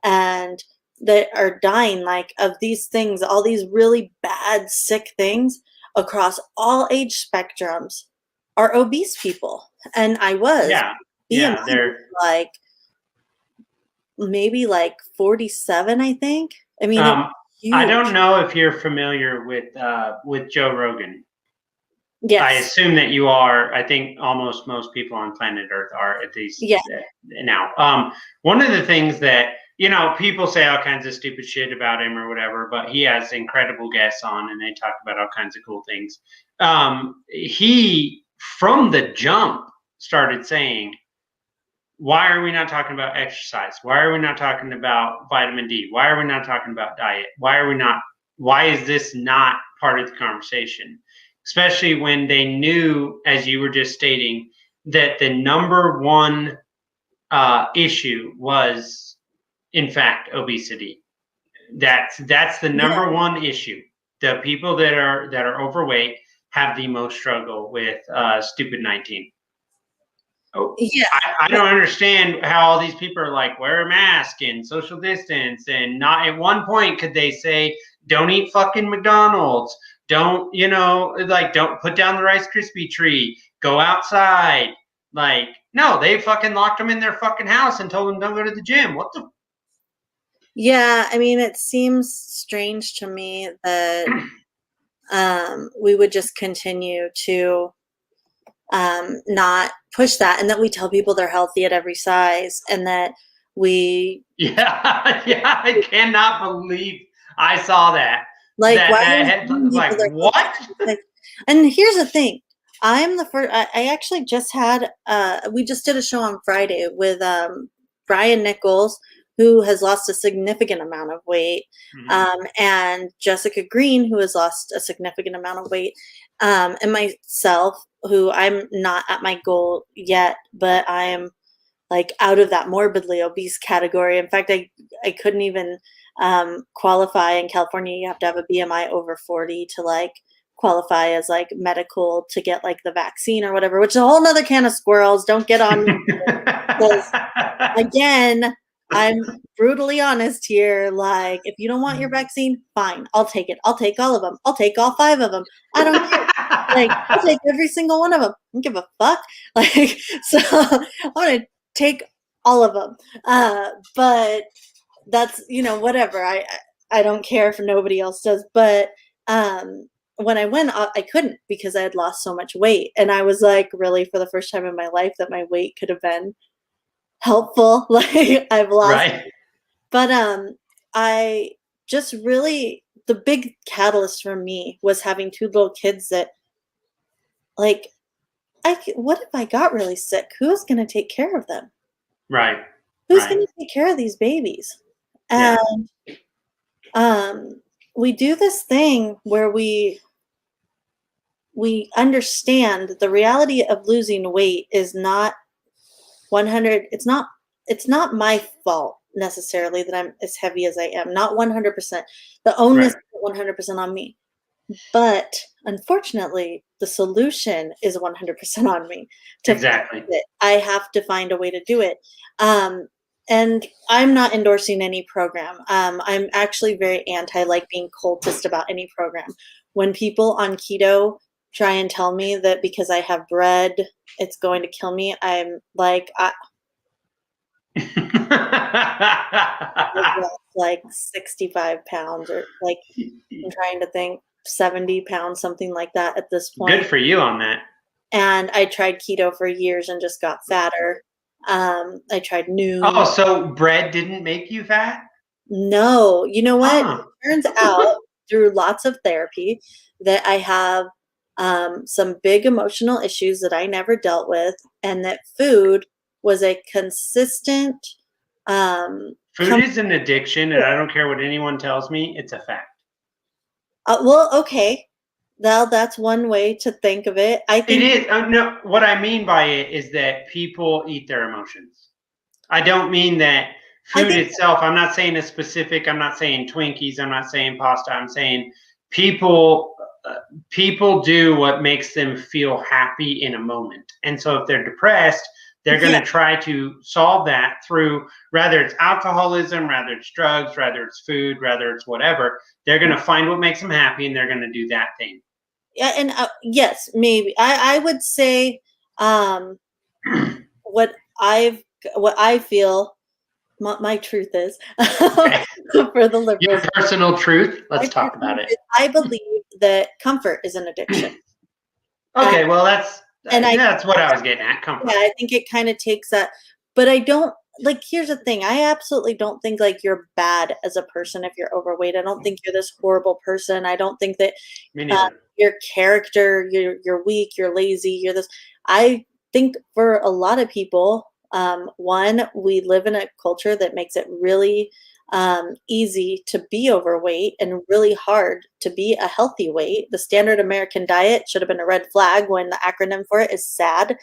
and that are dying like of these things, all these really bad, sick things across all age spectrums are obese people. And I was Yeah. BMI Yeah. was like maybe like 47, I think. I mean, it was I huge. don't know if you're familiar with Joe Rogan. I Yes. assume that you are. I think almost most people on planet Earth are, at least Yeah. now. One of the things that, people say all kinds of stupid shit about him or whatever, but he has incredible guests on and they talk about all kinds of cool things. He, from the jump, started saying, why are we not talking about exercise? Why are we not talking about vitamin D? Why are we not talking about diet? Why is this not part of the conversation? Especially when they knew, as you were just stating, that the number one issue was, in fact, obesity. That's the Yeah. number one issue. The people that are overweight have the most struggle with stupid 19. Oh, Yeah. I don't understand how all these people are like, wear a mask and social distance, and not at one point could they say don't eat fucking McDonald's. Don't, like, don't put down the Rice Krispie tree. Go outside. Like, no, they fucking locked them in their fucking house and told them don't go to the gym. What the? Yeah, I mean, it seems strange to me that we would just continue to not push that, and that we tell people they're healthy at every size, and that we yeah, I cannot believe I saw that. like What? Like, and here's the thing. I'm the first. I actually just had. We just did a show on Friday with Brian Nichols, who has lost a significant amount of weight, and Jessica Green, who has lost a significant amount of weight, and myself, who I'm not at my goal yet, but I'm like out of that morbidly obese category. In fact, I couldn't even qualify in California. You have to have a BMI over 40 to like qualify as like medical to get like the vaccine or whatever, which is a whole nother can of squirrels. Don't get on me. Because again, I'm brutally honest here. Like, if you don't want your vaccine, fine. I'll take it. I'll take all of them. I'll take all 5 of them. I don't care. Like, I'll take every single one of them. I don't give a fuck. Like, so I'm going to take all of them. But that's, whatever. I don't care if nobody else does. But when I went, I couldn't because I had lost so much weight. And I was like, really, for the first time in my life, that my weight could have been helpful. Like, I've lost. Right. But I just really, the big catalyst for me was having 2 little kids that, like, what if I got really sick? Who's going to take care of them? Right. Who's going to take care of these babies? And we do this thing where we understand that the reality of losing weight is not 100. It's not my fault necessarily that I'm as heavy as I am. Not 100%. The onus is 100% on me. But unfortunately, the solution is 100% on me. Exactly. I have to find a way to do it. And I'm not endorsing any program. I'm actually very anti, like, being cultist about any program. When people on keto try and tell me that because I have bread, it's going to kill me, I'm like, like 65 pounds, or like, I'm trying to think, 70 pounds, something like that at this point. Good for you on that. And I tried keto for years and just got fatter. I tried Noom. Oh, so bread didn't make you fat? No. You know what? It turns out through lots of therapy that I have some big emotional issues that I never dealt with, and that food was a consistent food is an addiction, and I don't care what anyone tells me, it's a fact. Well, okay. Well, that's one way to think of it. I think it is. No, what I mean by it is that people eat their emotions. I don't mean that food itself. I'm not saying a specific. I'm not saying Twinkies. I'm not saying pasta. I'm saying people do what makes them feel happy in a moment. And so if they're depressed, they're going to try to solve that through, rather it's alcoholism, rather it's drugs, rather it's food, rather it's whatever. They're going to find what makes them happy, and they're going to do that thing. Yeah, and yes, maybe I would say what I feel my truth is for the liberals. Your personal truth. Let's talk about it. I believe that comfort is an addiction. Okay, well that's what I was getting at. Comfort. Yeah, I think it kind of takes that, but I don't. Like, here's the thing. I absolutely don't think like you're bad as a person if you're overweight. I don't think you're this horrible person. I don't think that your character, you're weak, you're lazy, you're this. I think for a lot of people, one, we live in a culture that makes it really easy to be overweight and really hard to be a healthy weight. The standard American diet should have been a red flag when the acronym for it is SAD.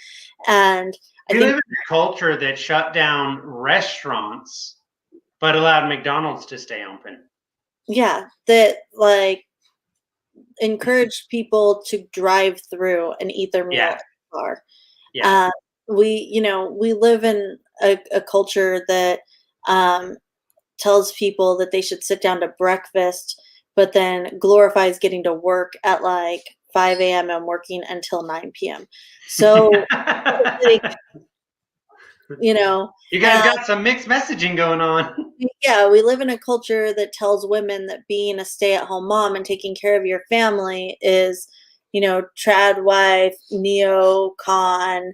And we live in a culture that shut down restaurants but allowed McDonald's to stay open. Yeah, that like encouraged people to drive through and eat their meal at the car. Yeah. We live in a culture that tells people that they should sit down to breakfast but then glorifies getting to work at like 5 a.m. and working until 9 p.m. So, like, you know, You guys got some mixed messaging going on. yeah, we live in a culture that tells women that being a stay-at-home mom and taking care of your family is, trad wife, neocon,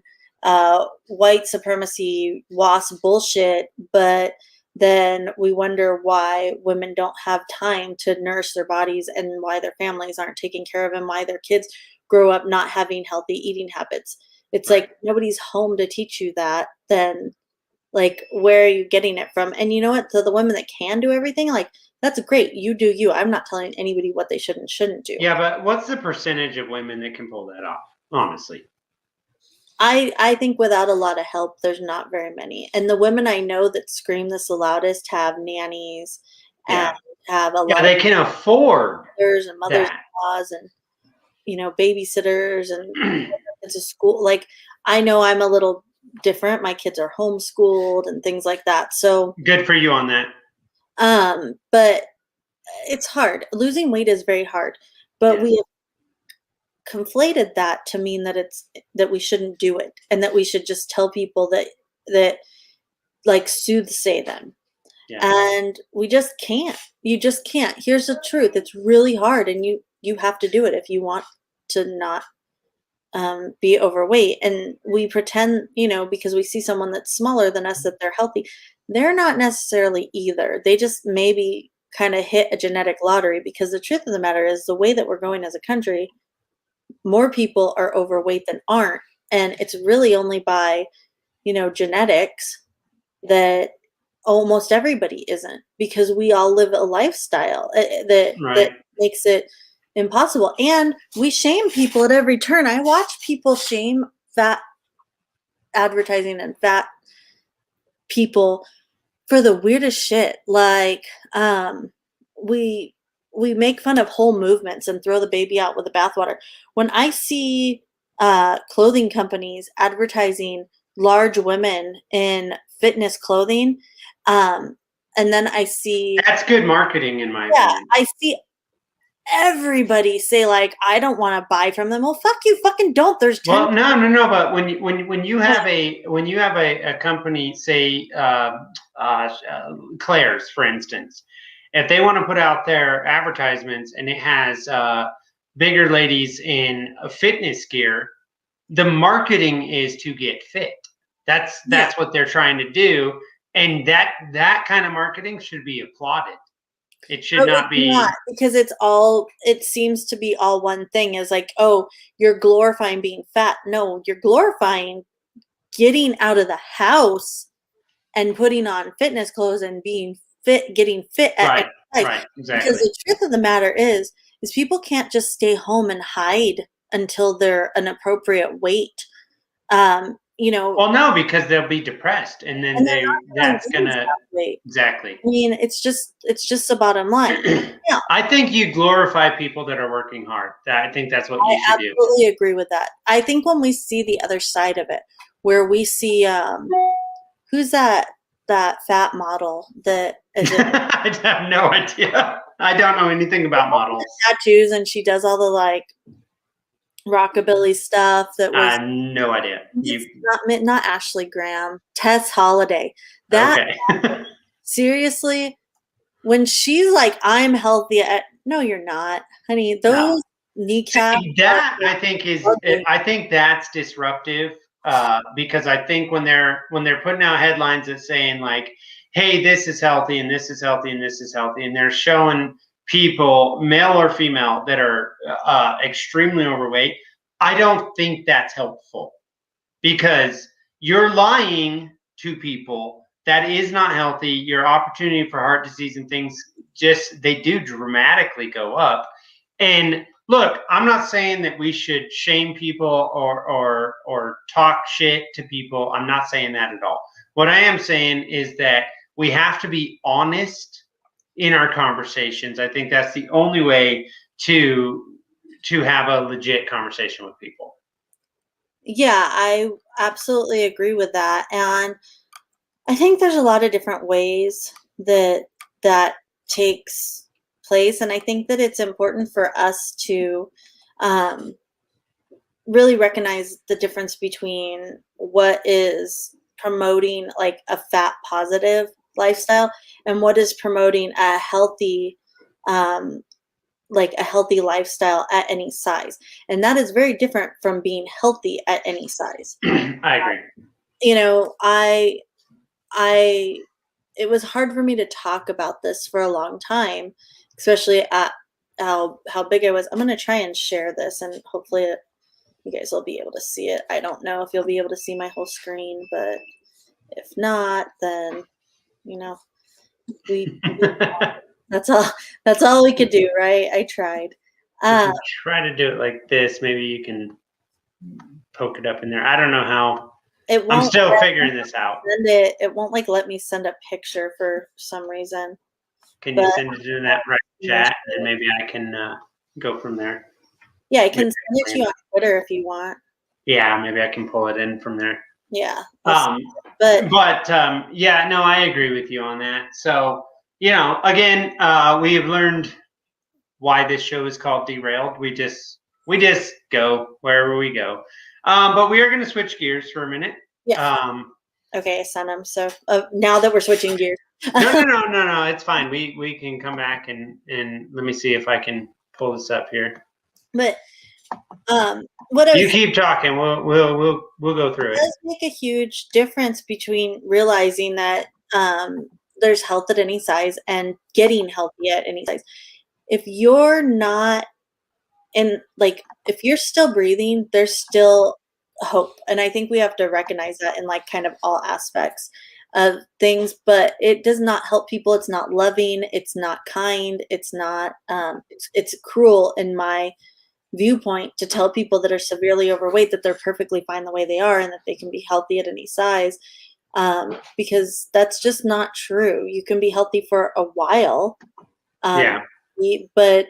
white supremacy, WASP bullshit. But then we wonder why women don't have time to nurse their bodies and why their families aren't taking care of them, why their kids grow up not having healthy eating habits. It's Right. like nobody's home to teach you that. Then like, where are you getting it from? And you know what? So the women that can do everything, like, that's great. You do you. I'm not telling anybody what they should and shouldn't do. Yeah, but what's the percentage of women that can pull that off? Honestly. I think without a lot of help, there's not very many. And the women I know that scream this the loudest have nannies and Yeah. have a Yeah, lot of they can afford mothers and that. mothers-in-laws and babysitters and it's a school. Like, I know I'm a little different. My kids are homeschooled and things like that. So, Good for you on that. but it's hard. Losing weight is very hard, but Yes. we have conflated that to mean that we shouldn't do it and that we should just tell people that like soothsay them. Yeah. And we just can't. You just can't. Here's the truth. It's really hard and you have to do it if you want to not be overweight. And we pretend, because we see someone that's smaller than us that they're healthy. They're not necessarily either. They just maybe kind of hit a genetic lottery because the truth of the matter is the way that we're going as a country, more people are overweight than aren't. And it's really only by, genetics that almost everybody isn't because we all live a lifestyle that Right. makes it impossible. And we shame people at every turn. I watch people shame fat advertising and fat people for the weirdest shit. Like, we make fun of whole movements and throw the baby out with the bathwater. When I see clothing companies advertising large women in fitness clothing, and then I see That's good marketing in my opinion. I see everybody say like, I don't want to buy from them. Well, fuck you, fucking don't. There's 10. Well, no. But when you have a company, say Claire's, for instance, if they want to put out their advertisements and it has bigger ladies in fitness gear, the marketing is to get fit. That's what they're trying to do, and that kind of marketing should be applauded. It should not be because it seems to be all one thing is like, oh, you're glorifying being fat. No, you're glorifying getting out of the house and putting on fitness clothes and being fit, getting fit at right, exactly. Because the truth of the matter is people can't just stay home and hide until they're an appropriate weight. Well, no, because they'll be depressed, and then that's gonna exactly. I mean, it's just the bottom line. Yeah. I think you glorify people that are working hard. I think that's what you should do. I absolutely agree with that. I think when we see the other side of it, where we see who's that fat model that is I have no idea. I don't know anything about models. Tattoos, and she does all the like rockabilly stuff that was. I have no idea. Not Ashley Graham, Tess Holiday. Okay. Seriously, when she's like, "I'm healthy," no, you're not, honey. Those kneecaps. I think that's disruptive because I think when they're putting out headlines that saying like, "Hey, this is healthy and this is healthy and this is healthy," and they're showing people, male or female, that are extremely overweight, I don't think that's helpful because you're lying to people. That is not healthy. Your opportunity for heart disease and things they do dramatically go up. And look, I'm not saying that we should shame people or talk shit to people. I'm not saying that at all. What I am saying is that we have to be honest in our conversations. I think that's the only way to have a legit conversation with people. Yeah, I absolutely agree with that. And I think there's a lot of different ways that takes place. And I think that it's important for us to really recognize the difference between what is promoting like a fat positive lifestyle and what is promoting a healthy like a healthy lifestyle at any size. And that is very different from being healthy at any size. I agree. You know, I it was hard for me to talk about this for a long time, especially at how big I was. I'm going to try and share this, and hopefully you guys will be able to see it. I don't know if you'll be able to see my whole screen, but if not, then you know, we that's all we could do, right? I tried. If you try to do it like this, maybe you can poke it up in there. I don't know how. It won't I'm still figuring this out. it won't like let me send a picture for some reason. Can you send it in that right chat, and maybe I can go from there? Yeah, I can send it to you on Twitter if you want. Yeah, maybe I can pull it in from there. Yeah. But yeah, no, I agree with you on that. So, you know, again, we have learned why this show is called Derailed. We just go wherever we go. But we are going to switch gears for a minute. Yeah. Okay, I sent them. So now that we're switching gears. No. It's fine. We can come back and let me see if I can pull this up here. But what you keep talking. We'll go through it. It does make a huge difference between realizing that there's health at any size and getting healthy at any size. If you're not if you're still breathing, there's still hope. And I think we have to recognize that in like kind of all aspects of things, but it does not help people. It's not loving. It's not kind. It's not, it's cruel in my viewpoint to tell people that are severely overweight that they're perfectly fine the way they are and that they can be healthy at any size. Because that's just not true. You can be healthy for a while. But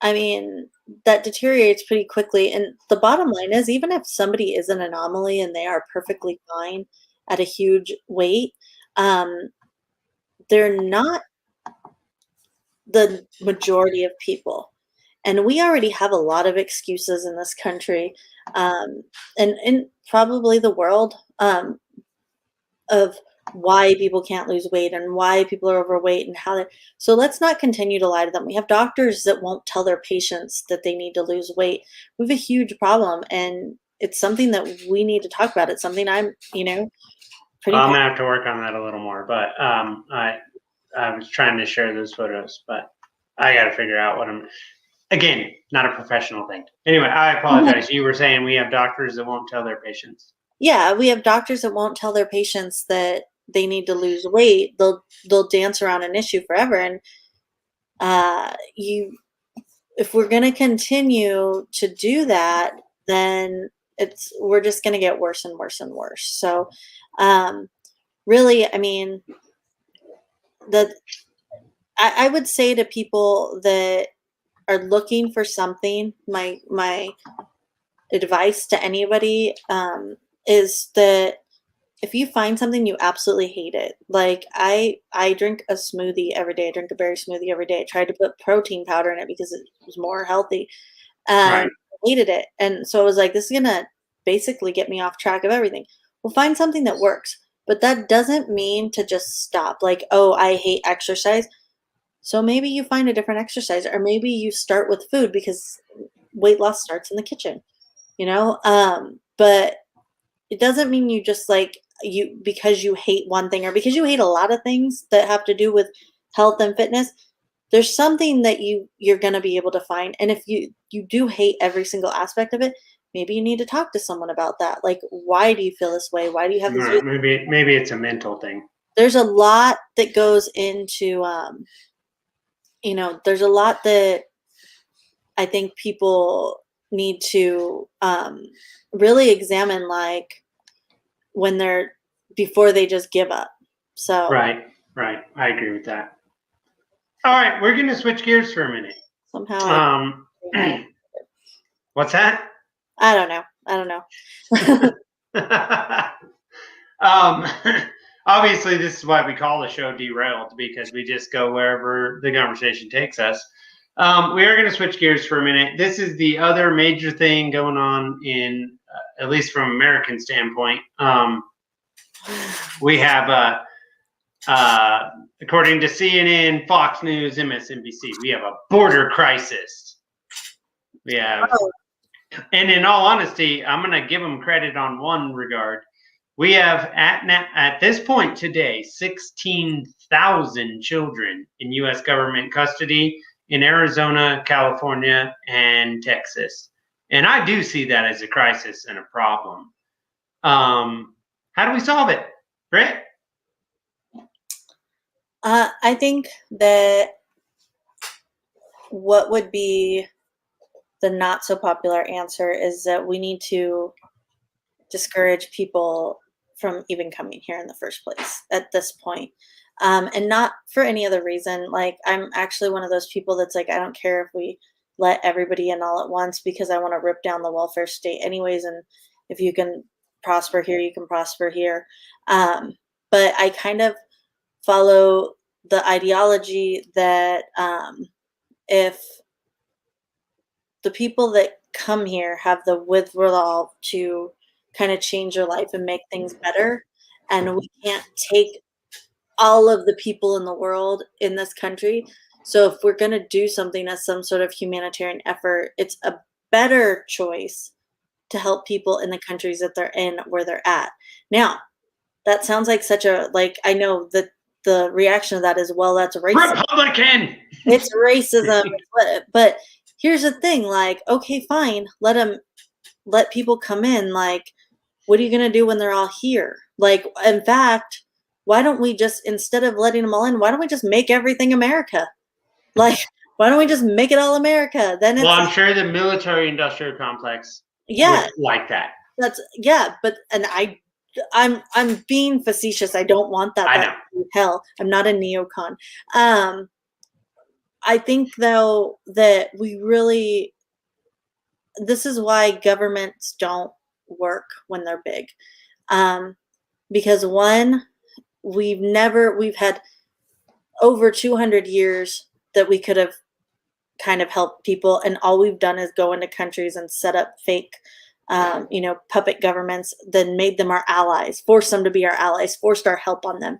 I mean, that deteriorates pretty quickly. And the bottom line is, even if somebody is an anomaly and they are perfectly fine at a huge weight, they're not the majority of people. And we already have a lot of excuses in this country, and probably the world, of why people can't lose weight and why people are overweight and how they so let's not continue to lie to them. We have doctors that won't tell their patients that they need to lose weight. We have a huge problem, and it's something that we need to talk about. It's something I'm pretty I'm gonna have to work on that a little more, but I was trying to share those photos, but I got to figure out what I'm again, not a professional thing. Anyway, I apologize. You were saying we have doctors that won't tell their patients. Yeah, we have doctors that won't tell their patients that they need to lose weight. They'll dance around an issue forever. And if we're going to continue to do that, then we're just going to get worse and worse and worse. So really, I mean, I would say to people that are looking for something, my advice to anybody is that if you find something you absolutely hate it, like I drink a smoothie every day. I drink a berry smoothie every day. I tried to put protein powder in it because it was more healthy. Right. I hated it. And so I was like, this is going to basically get me off track of everything. Well, find something that works. But that doesn't mean to just stop. Like, oh, I hate exercise. So maybe you find a different exercise, or maybe you start with food because weight loss starts in the kitchen, but it doesn't mean you just because you hate one thing or because you hate a lot of things that have to do with health and fitness, there's something that you're going to be able to find. And if you do hate every single aspect of it, maybe you need to talk to someone about that. Like, why do you feel this way? Why do you have this? Right. Maybe it's a mental thing. There's a lot that goes into, there's a lot that I think people need to really examine, like before they just give up. So right. I agree with that. All right, we're going to switch gears for a minute. Somehow. What's that? I don't know. Obviously, this is why we call the show Derailed, because we just go wherever the conversation takes us. We are going to switch gears for a minute. This is the other major thing going on in, at least from American standpoint. We have, according to CNN, Fox News, MSNBC, we have a border crisis. We have, and in all honesty, I'm going to give them credit on one regard. We have at this point today 16,000 children in U.S. government custody in Arizona, California, and Texas, and I do see that as a crisis and a problem. How do we solve it, Britt? I think that what would be the not so popular answer is that we need to discourage people from even coming here in the first place at this point. And not for any other reason. Like, I'm actually one of those people that's like, I don't care if we let everybody in all at once, because I want to rip down the welfare state anyways. And if you can prosper here, you can prosper here. But I kind of follow the ideology that if the people that come here have the wherewithal to kind of change their life and make things better, and we can't take all of the people in the world in this country. So if we're going to do something as some sort of humanitarian effort, it's a better choice to help people in the countries that they're in, where they're at. Now, that sounds like such a, like, I know that the reaction to that is, well, that's racism. Republican! It's racism. But here's the thing, like, okay, fine, let people come in. Like, what are you going to do when they're all here? Like, in fact, why don't we just, instead of letting them all in, why don't we just make everything America? Like, why don't we just make it all America? Then it's, well, I'm sure the military-industrial complex yeah, would like that. that's, yeah, but, and I'm being facetious. I don't want that. I know. Hell, I'm not a neocon. I think, though, that we really, this is why governments don't work when they're big. Because one, we've had over 200 years that we could have kind of helped people, and all we've done is go into countries and set up fake, puppet governments, then made them our allies, forced them to be our allies, forced our help on them.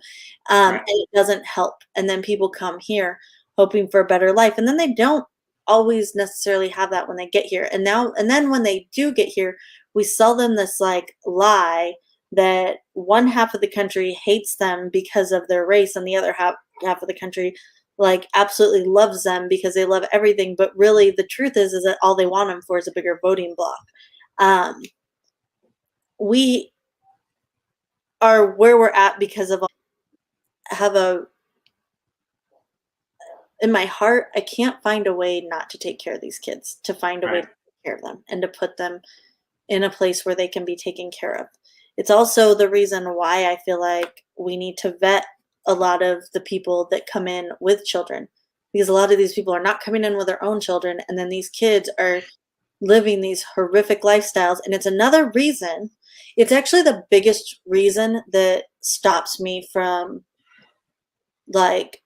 Right. And it doesn't help. And then people come here hoping for a better life, and then they don't always necessarily have that when they get here. And then when they do get here, we sell them this like lie that one half of the country hates them because of their race, and the other half of the country like absolutely loves them because they love everything. But really, the truth is that all they want them for is a bigger voting block. We are where we're at because of, in my heart, I can't find a way not to take care of these kids, to find a way to take care of them and to put them in a place where they can be taken care of. It's also the reason why I feel like we need to vet a lot of the people that come in with children, because a lot of these people are not coming in with their own children, and then these kids are living these horrific lifestyles. And it's another reason, it's actually the biggest reason that stops me from like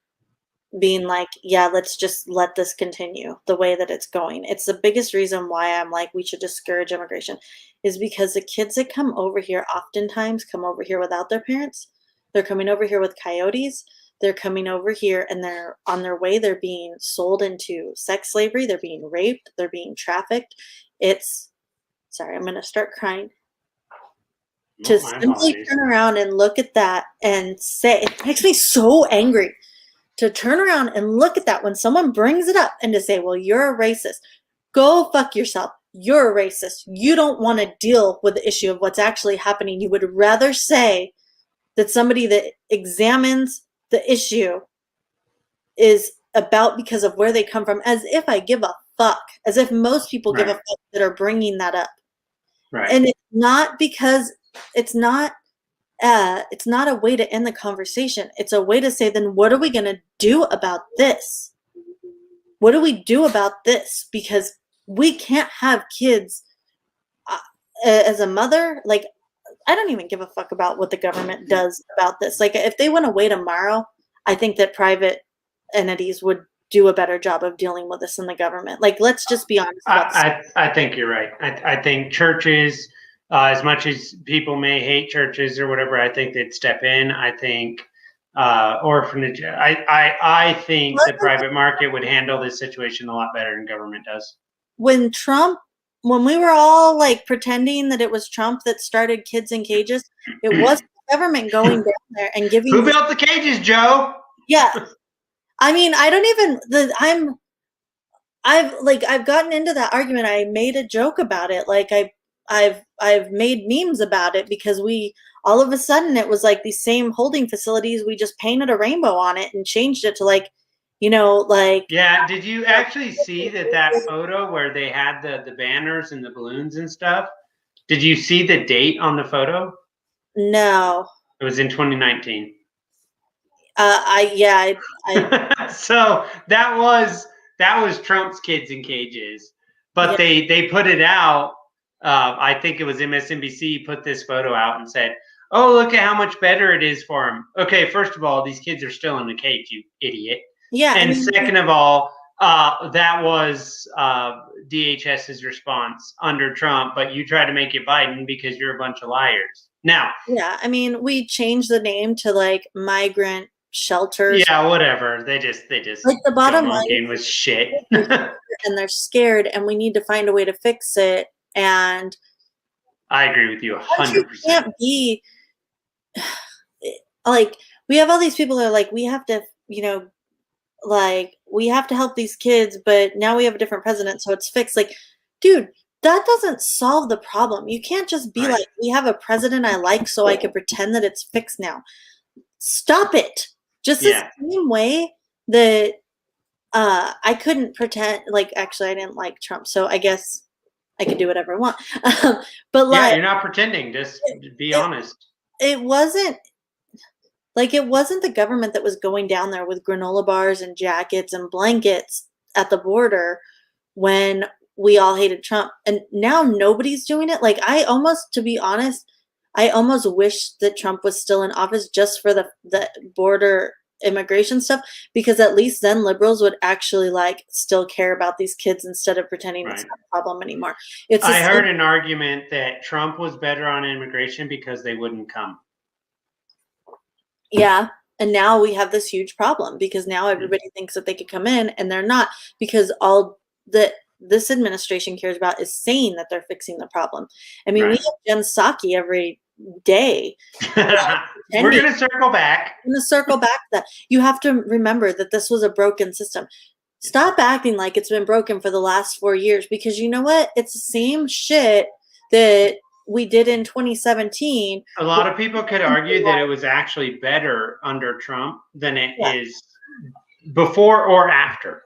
being like, yeah, let's just let this continue the way that it's going. It's the biggest reason why I'm like, we should discourage immigration, is because the kids that come over here oftentimes come over here without their parents. They're coming over here with coyotes. They're coming over here, and they're on their way. They're being sold into sex slavery. They're being raped. They're being trafficked. Sorry, I'm going to start crying. To simply turn around and look at that and say, it makes me so angry to turn around and look at that when someone brings it up, and to say, well, you're a racist. Go fuck yourself. You're a racist. You don't want to deal with the issue of what's actually happening. You would rather say that somebody that examines the issue is about because of where they come from, as if I give a fuck, as if most people give a fuck that are bringing that up. Right. And it's not because it's not a way to end the conversation. It's a way to say, then what are we going to do about this? What do we do about this? Because we can't have kids. As a mother, like, I don't even give a fuck about what the government does about this. Like, if they went away tomorrow, I think that private entities would do a better job of dealing with this than the government. Like, let's just be honest about this. I think you're right. I think churches, as much as people may hate churches or whatever, I think they'd step in. I think orphanage. I think the private market would handle this situation a lot better than government does. When we were all like pretending that it was Trump that started kids in cages, it was the government going down there and giving. Who built the cages, Joe? Yeah. I mean, I don't even I've gotten into that argument. I made a joke about it. Like I've made memes about it because we all of a sudden it was like these same holding facilities. We just painted a rainbow on it and changed it to like, like. Yeah. Did you actually see that photo where they had the banners and the balloons and stuff? Did you see the date on the photo? No. It was in 2019. So that was Trump's kids in cages, but they put it out. I think it was MSNBC put this photo out and said, "Oh, look at how much better it is for them." Okay, first of all, these kids are still in the cage, you idiot. Yeah. And second of all, that was DHS's response under Trump, but you try to make it Biden because you're a bunch of liars. Now. Yeah, I mean, we changed the name to like migrant shelters. Yeah, whatever. They just like the bottom line was shit. And they're scared, and we need to find a way to fix it. And I agree with you 100%. Can't be like, we have all these people that are like, we have to, like, we have to help these kids, but now we have a different president, so it's fixed. Like, dude, that doesn't solve the problem. You can't just be like, we have a president I like, so I can pretend that it's fixed now. Stop it. Just the same way that I couldn't pretend, like, actually I didn't like Trump, so I guess I could do whatever I want. But like, you're not pretending, just be honest. It wasn't the government that was going down there with granola bars and jackets and blankets at the border when we all hated Trump. And now nobody's doing it. Like, to be honest, I almost wish that Trump was still in office just for the border immigration stuff, because at least then liberals would actually like still care about these kids instead of pretending it's not a problem anymore. I heard an argument that Trump was better on immigration because they wouldn't come. Yeah. And now we have this huge problem because now everybody thinks that they could come in, and they're not, because all that this administration cares about is saying that they're fixing the problem. I mean, we have Jen Psaki every day. We're going to circle back. To that. You have to remember that this was a broken system. Stop acting like it's been broken for the last 4 years, because you know what? It's the same shit that we did in 2017. A lot of people could argue that it was actually better under Trump than it is before or after,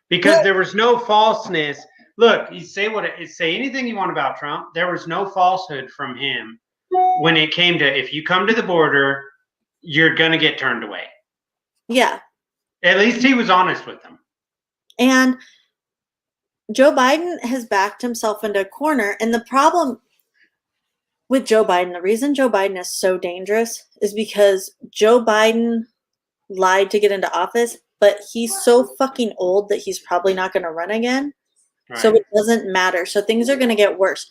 because there was no falseness. Look, you say anything you want about Trump. There was no falsehood from him when it came to, if you come to the border, you're going to get turned away. Yeah. At least he was honest with them. And Joe Biden has backed himself into a corner. And the problem with Joe Biden, the reason Joe Biden is so dangerous is because Joe Biden lied to get into office, but he's so fucking old that he's probably not going to run again. Right. So it doesn't matter. So things are going to get worse.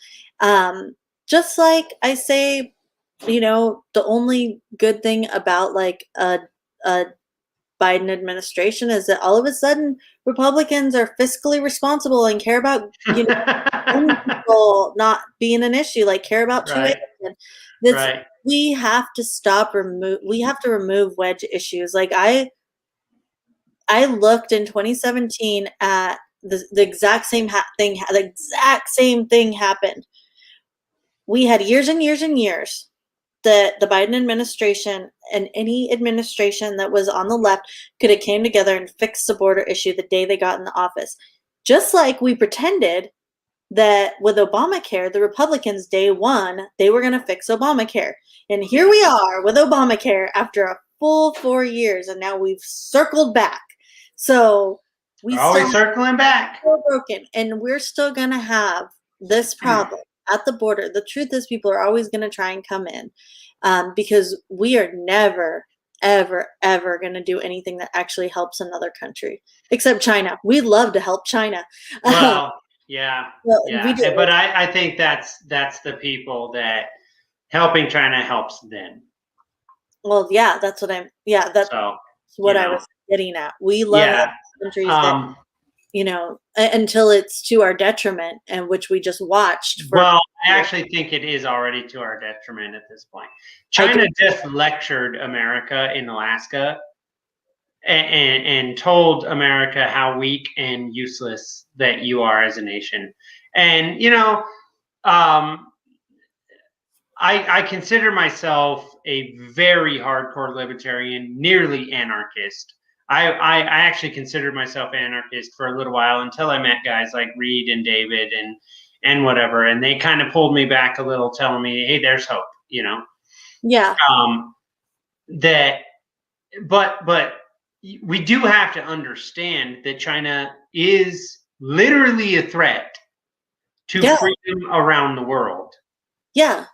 Just like I say, the only good thing about like a Biden administration is that all of a sudden Republicans are fiscally responsible and care about people not being an issue, like care about We have to remove wedge issues. Like I looked in 2017 at the exact same thing. The exact same thing happened. We had years and years and years that the Biden administration and any administration that was on the left could have came together and fixed the border issue the day they got in the office. Just like we pretended that with Obamacare, the Republicans, day one, they were going to fix Obamacare. And here we are with Obamacare after a full 4 years, and now we've circled back. So we're always circling back. Still broken, and we're still going to have this problem. at the border. The truth is, people are always going to try and come in because we are never, ever, ever going to do anything that actually helps another country, except China. We love to help China. Well, yeah, Well, we yeah. do. But I think that's the people that helping China helps them. Well, yeah, that's what I'm. Yeah, that's So, what you I know, was getting at. We love yeah. countries that until it's to our detriment, and which we just watched for. Well, I actually think it is already to our detriment at this point. I do. China just lectured America in Alaska and told America how weak and useless that you are as a nation. And I consider myself a very hardcore libertarian, nearly anarchist. I actually considered myself anarchist for a little while until I met guys like Reed and David and whatever, and they kind of pulled me back a little, telling me, "Hey, there's hope," Yeah. But we do have to understand that China is literally a threat to freedom around the world. Yeah.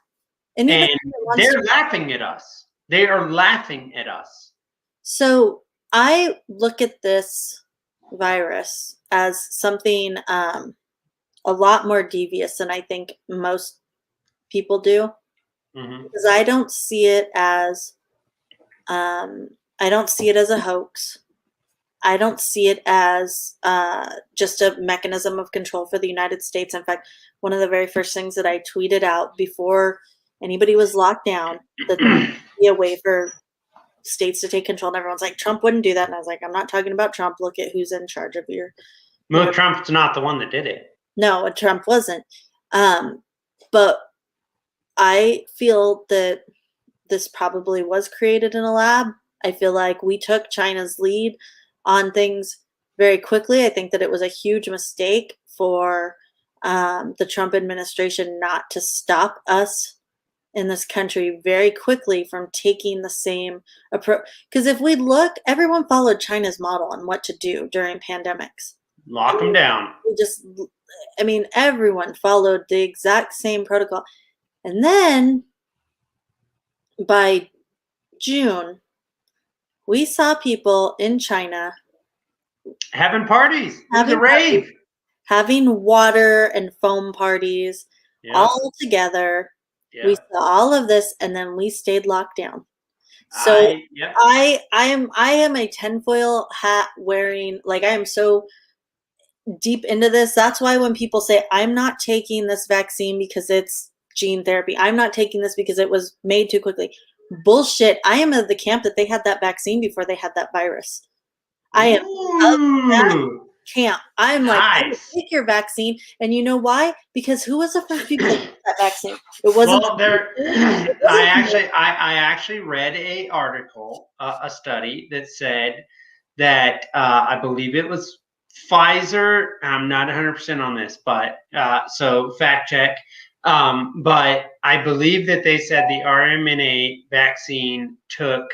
And they're laughing at us. They are laughing at us. So I look at this virus as something a lot more devious than I think most people do, because I don't see it as a hoax. I don't see it as just a mechanism of control for the United States. In fact, one of the very first things that I tweeted out before anybody was locked down, that there would be a way for states to take control, and everyone's like, Trump wouldn't do that. And I was like, I'm not talking about Trump. Look at who's in charge of your. No, Trump's not the one that did it. No, Trump wasn't. But I feel that this probably was created in a lab. I feel like we took China's lead on things very quickly. I think that it was a huge mistake for the Trump administration not to stop us in this country very quickly from taking the same approach. Because if we look, everyone followed China's model on what to do during pandemics. Lock them down. Everyone followed the exact same protocol. And then by June, we saw people in China having parties. It was a rave. Having water and foam parties all together. Yeah. We saw all of this, and then we stayed locked down. So I am a tinfoil hat wearing, like, I am so deep into this. That's why when people say, I'm not taking this vaccine because it's gene therapy, I'm not taking this because it was made too quickly. Bullshit. I am of the camp that they had that vaccine before they had that virus. I am of that camp. I'm like, I would take your vaccine, and you know why? Because who was the first people to get that vaccine? It wasn't. Well, I actually read a article, a study that said that I believe it was Pfizer. I'm not 100% on this, but so fact check. But I believe that they said the RMNA vaccine took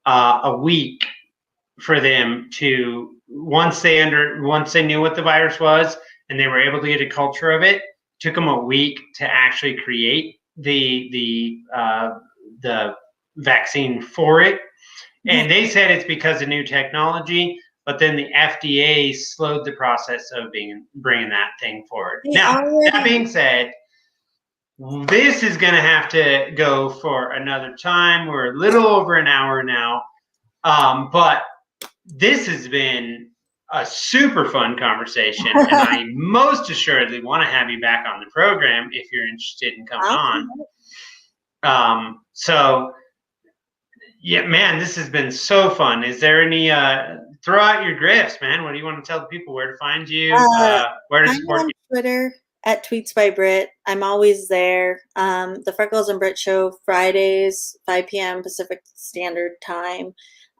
a week for them to, once they knew what the virus was and they were able to get a culture of it, took them a week to actually create the vaccine for it. And they said it's because of new technology, but then the FDA slowed the process of bringing that thing forward. Now, that being said, this is going to have to go for another time. We're a little over an hour now, but this has been a super fun conversation, and I most assuredly want to have you back on the program if you're interested in coming on. So, yeah, man, this has been so fun. Is there any throw out your grifts, man? What do you want to tell the people? Where to find you? Where to support you? Twitter at Tweets by Brit. I'm always there. The Freckles and Brit Show, Fridays, 5 p.m. Pacific Standard Time.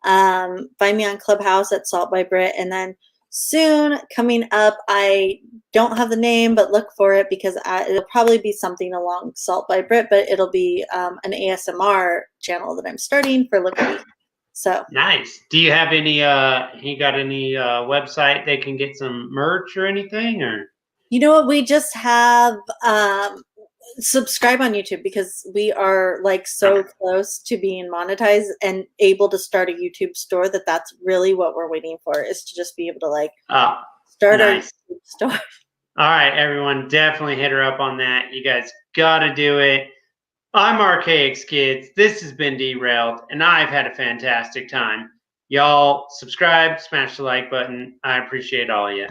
Find me on Clubhouse at Salt by Brit. And then soon coming up, I don't have the name, but look for it because it'll probably be something along Salt by Brit, but it'll be an ASMR channel that I'm starting for Liberty. So nice. Do you have any website they can get some merch or anything? Or you know what, we just have subscribe on YouTube, because we are like so close to being monetized and able to start a YouTube store that's really what we're waiting for, is to just be able to like start our nice. YouTube store. All right, everyone, definitely hit her up on that. You guys got to do it. I'm Arcaicskidz. This has been Derailed, and I've had a fantastic time. Y'all subscribe, smash the like button. I appreciate all of you.